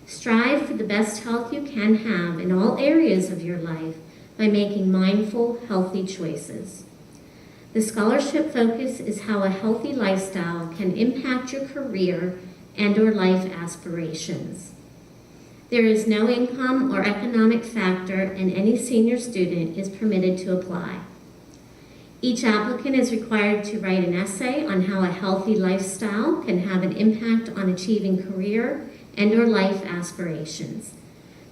Strive for the best health you can have in all areas of your life by making mindful, healthy choices. The scholarship focus is how a healthy lifestyle can impact your career and/or life aspirations. There is no income or economic factor, and any senior student is permitted to apply. Each applicant is required to write an essay on how a healthy lifestyle can have an impact on achieving career and/or life aspirations.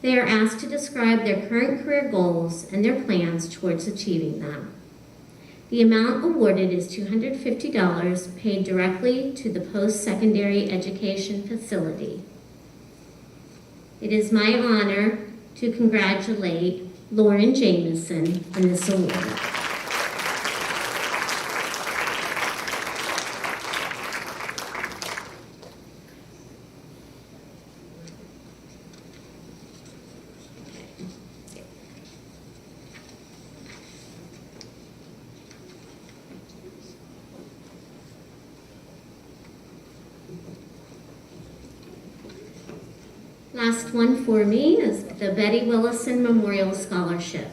They are asked to describe their current career goals and their plans towards achieving them. The amount awarded is $250 paid directly to the post-secondary education facility. It is my honor to congratulate Lauren Jameson on this award. Last one for me is the Betty Willison Memorial Scholarship.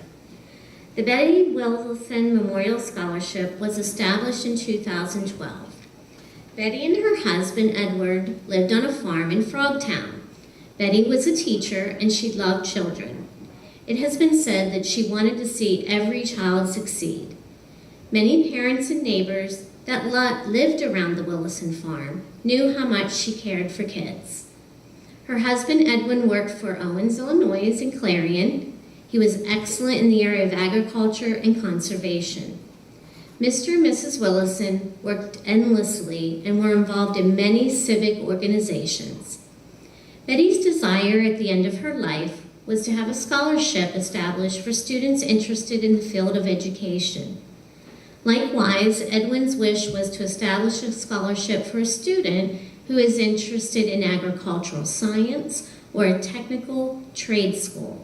The Betty Willison Memorial Scholarship was established in 2012. Betty and her husband, Edward, lived on a farm in Frogtown. Betty was a teacher and she loved children. It has been said that she wanted to see every child succeed. Many parents and neighbors that lived around the Willison farm knew how much she cared for kids. Her husband, Edwin, worked for Owens, Illinois in Clarion. He was excellent in the area of agriculture and conservation. Mr. and Mrs. Willison worked endlessly and were involved in many civic organizations. Betty's desire at the end of her life was to have a scholarship established for students interested in the field of education. Likewise, Edwin's wish was to establish a scholarship for a student who is interested in agricultural science or a technical trade school.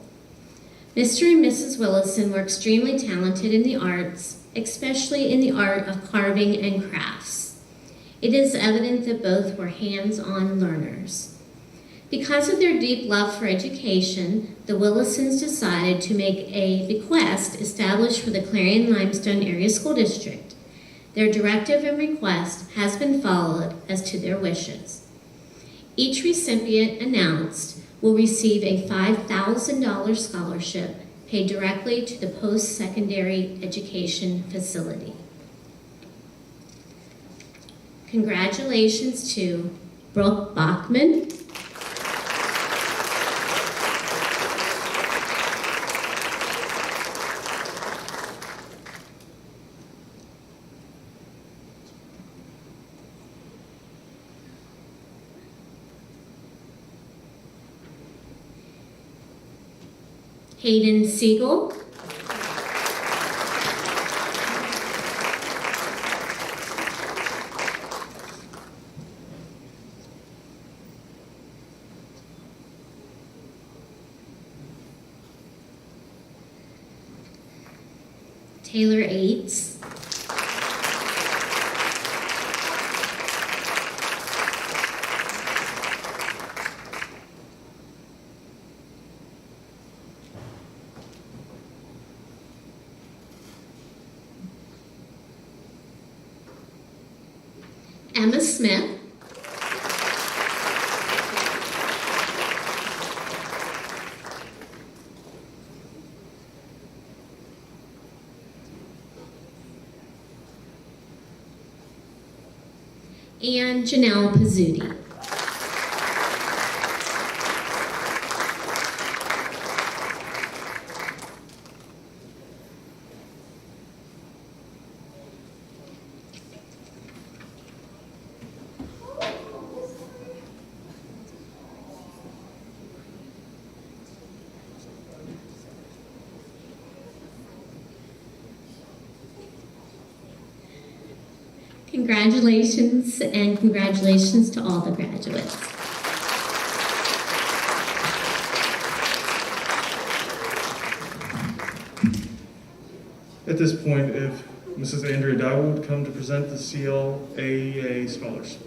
Mr. and Mrs. Willison were extremely talented in the arts, especially in the art of carving and crafts. It is evident that both were hands-on learners. Because of their deep love for education, the Willisons decided to make a bequest established for the Clarion-Limestone Area School District. Their directive and request has been followed as to their wishes. Each recipient announced will receive a $5,000 scholarship paid directly to the post-secondary education facility. Congratulations to Brooke Bachman, Hayden Siegel, Taylor Aites, Emma Smith. And Janelle Pizzuti. Congratulations, and congratulations to all the graduates. At this point, if Mrs. Andrea Dowell would come to present the CLAA scholarship.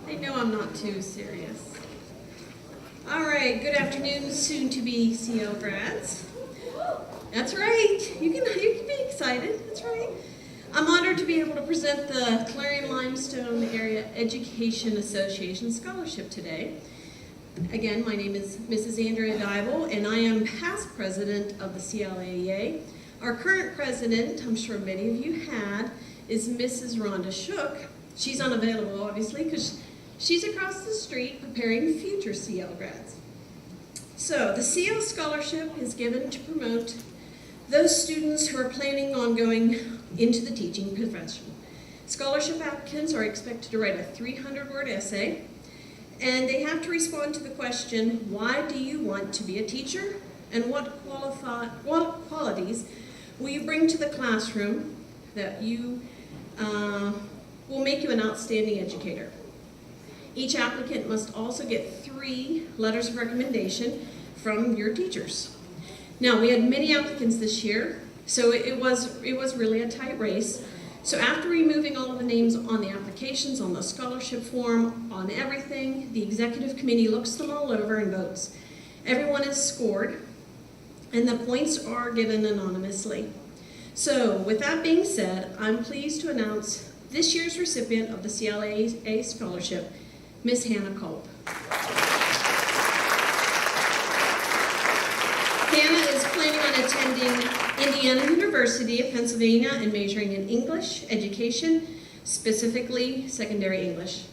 They know I'm not too serious. All right, good afternoon, soon-to-be CL grads. That's right, you can be excited, that's right. I'm honored to be able to present the Clarion-Limestone Area Education Association Scholarship today. Again, my name is Mrs. Andrea Dybel, and I am past president of the CLAA. Our current president, I'm sure many of you had, is Mrs. Rhonda Shook. She's unavailable, obviously, because she's across the street preparing future CL grads. So the CL Scholarship is given to promote those students who are planning on going into the teaching profession. Scholarship applicants are expected to write a 300-word essay, and they have to respond to the question, why do you want to be a teacher, and what qualities will you bring to the classroom that you will make you an outstanding educator. Each applicant must also get 3 letters of recommendation from your teachers. Now, we had many applicants this year, so it was really a tight race. So after removing all of the names on the applications, on the scholarship form, on everything, the executive committee looks them all over and votes. Everyone is scored, and the points are given anonymously. So with that being said, I'm pleased to announce this year's recipient of the CLAA Scholarship, Miss Hannah Culp. Hannah is planning on attending Indiana University of Pennsylvania and majoring in English education, specifically secondary English.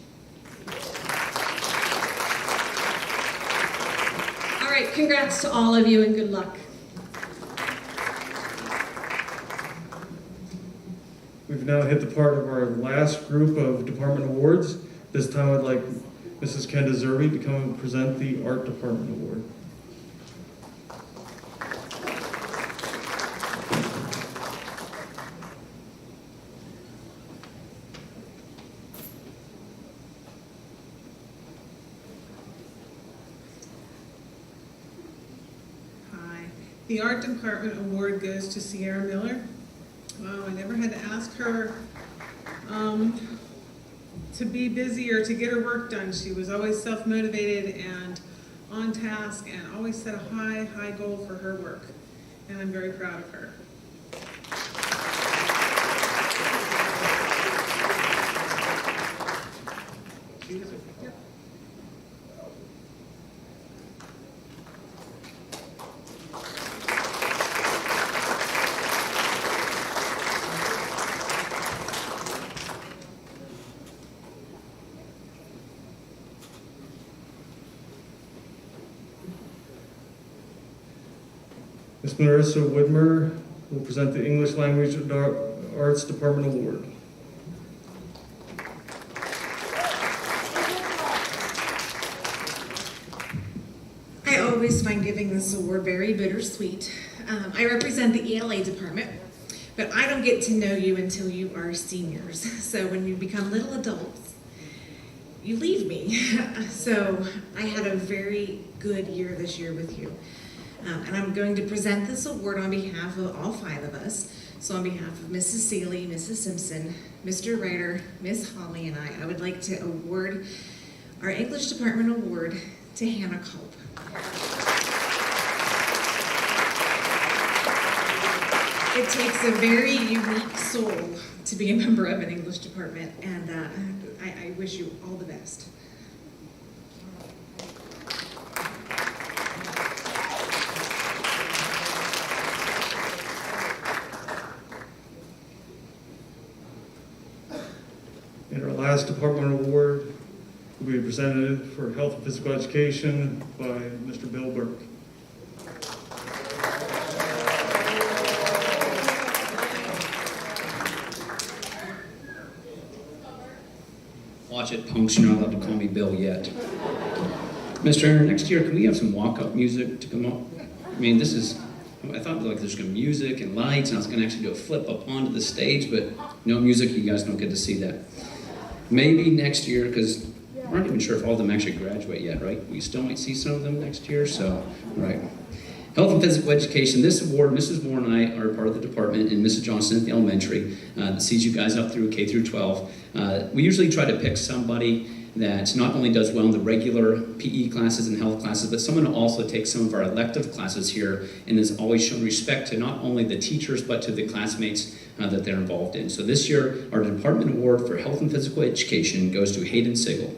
All right, congrats to all of you and good luck. We've now hit the part of our last group of department awards. This time I'd like Mrs. Kenda Zerby to come and present the Art Department Award. Hi. The Art Department Award goes to Sierra Miller. Wow, I never had to ask her to be busy or to get her work done. She was always self-motivated and on task and always set a high goal for her work. And I'm very proud of her. Ms. Marissa Widmer will present the English Language and Arts Department Award. I always find giving this award very bittersweet. I represent the ELA department, but I don't get to know you until you are seniors. So when you become little adults, you leave me. So I had a very good year this year with you. And I'm going to present this award on behalf of all 5 of us. So on behalf of Mrs. Seeley, Mrs. Simpson, Mr. Ryder, Miss Holly, and I would like to award our English Department Award to Hannah Culp. It takes a very unique soul to be a member of an English department, and I wish you all the best. And our last department award will be presented for health and physical education by Mr. Bill Burke. Watch it, punks, you're not allowed to call me Bill yet. Mr. Aaron, next year, can we have some walk-up music to come up? I mean, this is, I thought like there's gonna be music and lights, and I was gonna actually do a flip up onto the stage, but no music, you guys don't get to see that. Maybe next year, because we're not even sure if all of them actually graduate yet, right? We still might see some of them next year, so, right. Health and physical education, this award, Mrs. Moore and I are part of the department, and Mrs. Johnson at the elementary that sees you guys up through K through 12. We usually try to pick somebody that not only does well in the regular PE classes and health classes, but someone who also takes some of our elective classes here and has always shown respect to not only the teachers, but to the classmates that they're involved in. So this year, our department award for health and physical education goes to Hayden Sigel.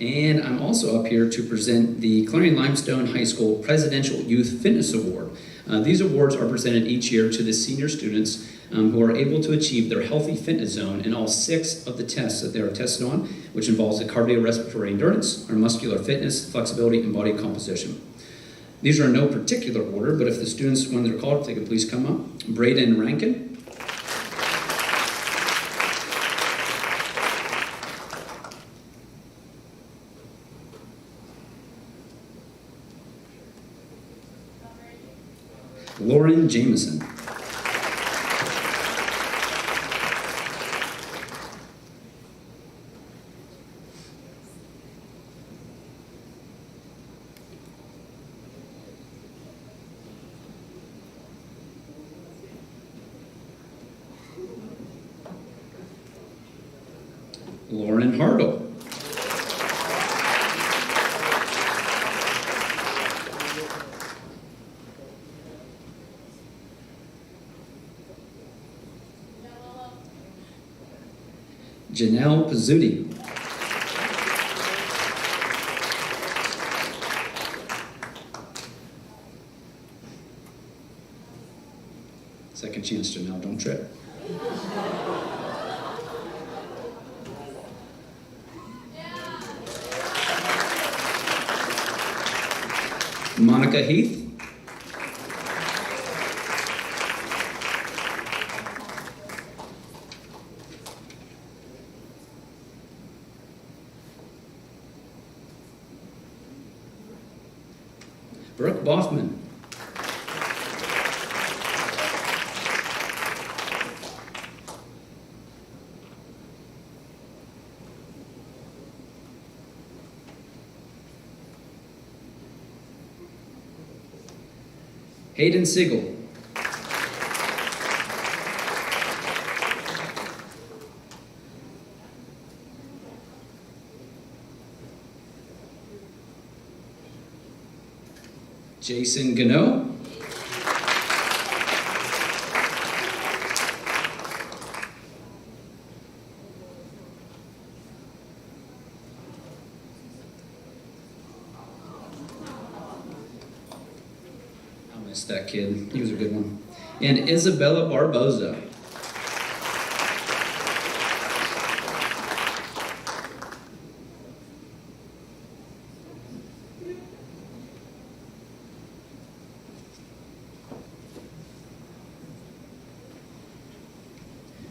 And I'm also up here to present the Clarion-Limestone High School Presidential Youth Fitness Award. These awards are presented each year to the senior students who are able to achieve their healthy fitness zone in all 6 of the tests that they are tested on, which involves the cardiorespiratory endurance, our muscular fitness, flexibility, and body composition. These are in no particular order, but if the students, when they're called, if they could please come up. Braden Rankin. Lauren Jameson. Lauren Hartle. Janelle Pizzuti. Second chance, Janelle, don't trip. Monica Heath. Brooke Boffman. Hayden Sigel. Jason Gano. I missed that kid. He was a good one. And Isabella Barboza.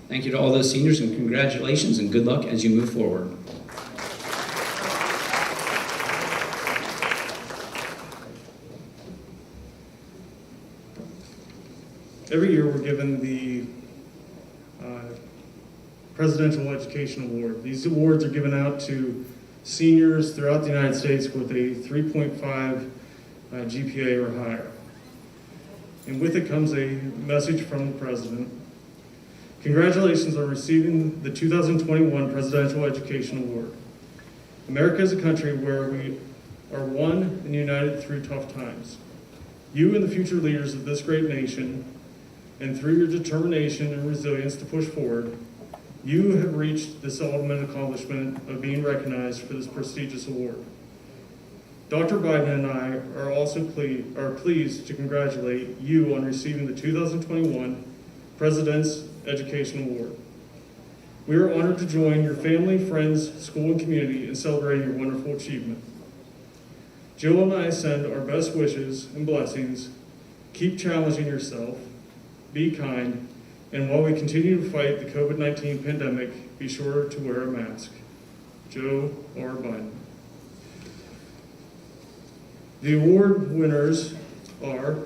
Thank you to all those seniors, and congratulations and good luck as you move forward. every year we're given the Presidential Education Award. These awards are given out to seniors throughout the United States with a 3.5 GPA or higher. And with it comes a message from the President. Congratulations on receiving the 2021 Presidential Education Award. America is a country where we are one and united through tough times. You and the future leaders of this great nation, and through your determination and resilience to push forward, you have reached this ultimate accomplishment of being recognized for this prestigious award. Dr. Biden and I are also pleased to congratulate you on receiving the 2021 President's Education Award. We are honored to join your family, friends, school, and community in celebrating your wonderful achievement. Jill and I send our best wishes and blessings. Keep challenging yourself, be kind, and while we continue to fight the COVID-19 pandemic, be sure to wear a mask. Joe R. Biden. The award winners are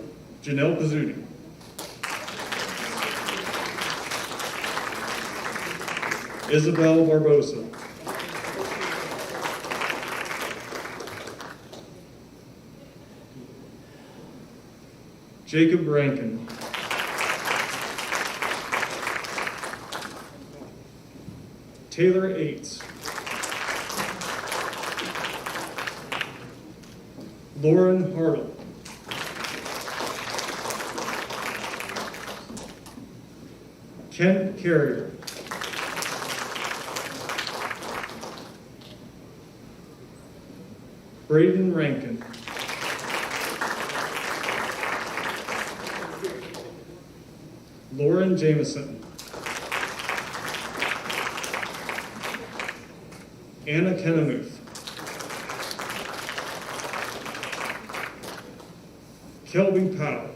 Janelle Pizzuti, Isabel Barbosa, Jacob Rankin, Taylor Aites, Lauren Hartle, Kent Carrier, Braden Rankin, Lauren Jameson, Anna Kennemuth, Kelby Powell,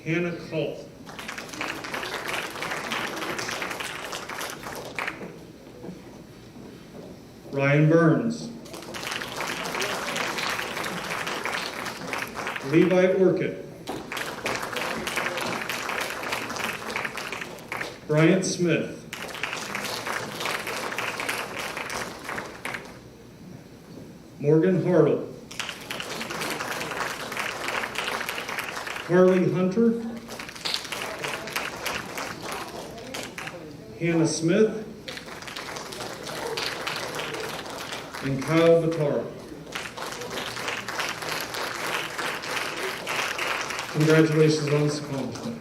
Hannah Colt, Ryan Burns, Levi Orchid, Bryant Smith, Morgan Hartle, Carly Hunter, Hannah Smith, and Kyle Batara. Congratulations on this accomplishment.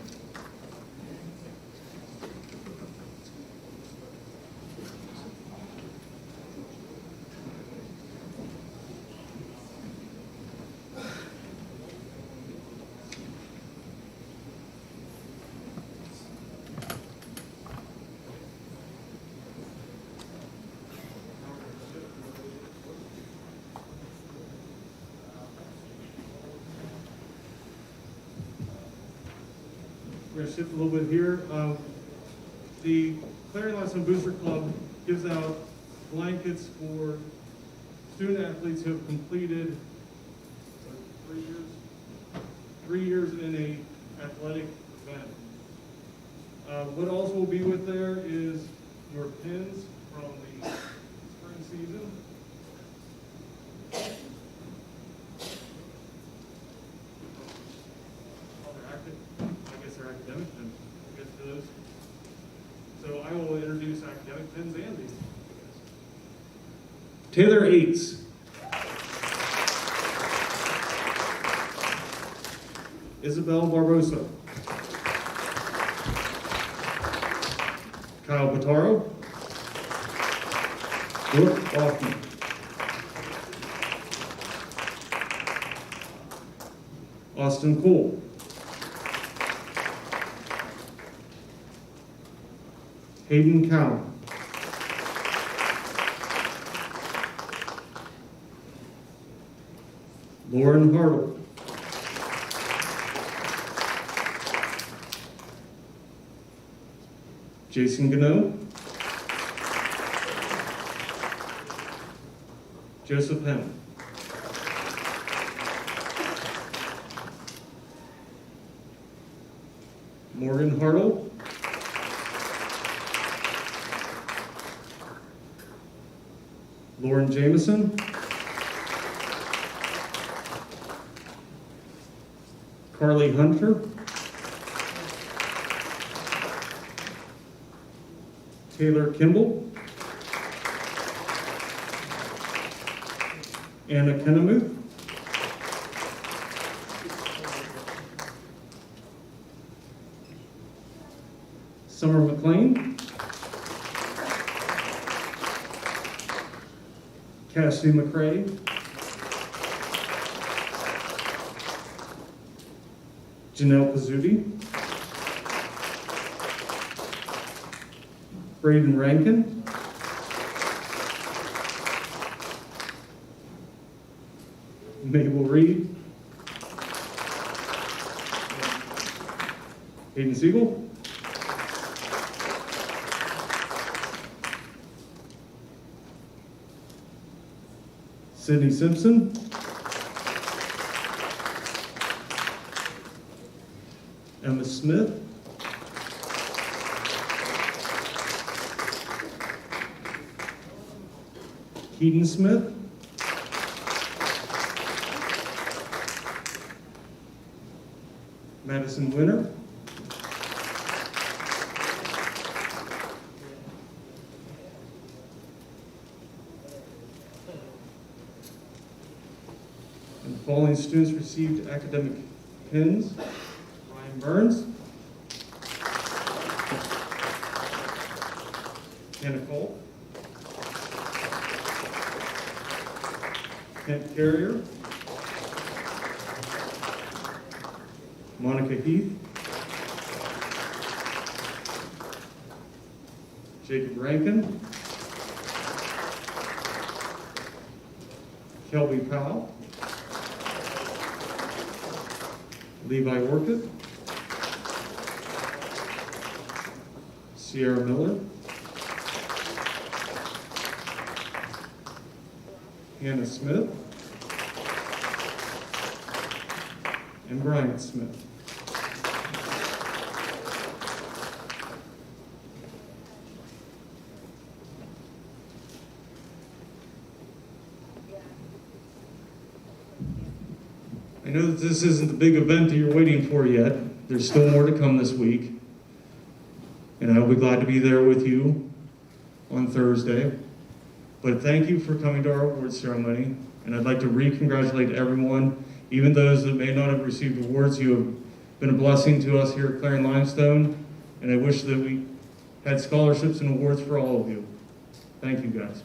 We're going to shift a little bit here. The Clarion-Limestone Booster Club gives out blankets for student athletes who have completed 3 years in a athletic event. What also will be with there is your pins from the spring season. Academic pins. We'll get to those. So I will introduce academic pins and these. Taylor Aites, Isabel Barbosa, Kyle Bataro, Brooke Hoffman, Austin Cole, Hayden Cowan, Lauren Hartle, Jason Gano, Joseph Hem. Morgan Hartle. Lauren Jameson. Carly Hunter. Taylor Kimball. Anna Kennemuth. Summer McLean. Cassidy McCrae. Janelle Pizzuti. Braden Rankin. Mabel Reed. Hayden Siegel. Sydney Simpson. Emma Smith. Keaton Smith. Madison Winter. And the following students received academic pins: Ryan Burns, Hannah Cole, Kent Carrier, Monica Heath, Jacob Rankin, Kelby Powell, Levi Orcutt, Sierra Miller, Hannah Smith, and Bryant Smith. I know that this isn't the big event that you're waiting for yet. There's still more to come this week. And I'll be glad to be there with you on Thursday. But thank you for coming to our awards ceremony. And I'd like to re-congratulate everyone, even those that may not have received awards. You have been a blessing to us here at Clarion-Limestone. And I wish that we had scholarships and awards for all of you. Thank you, guys.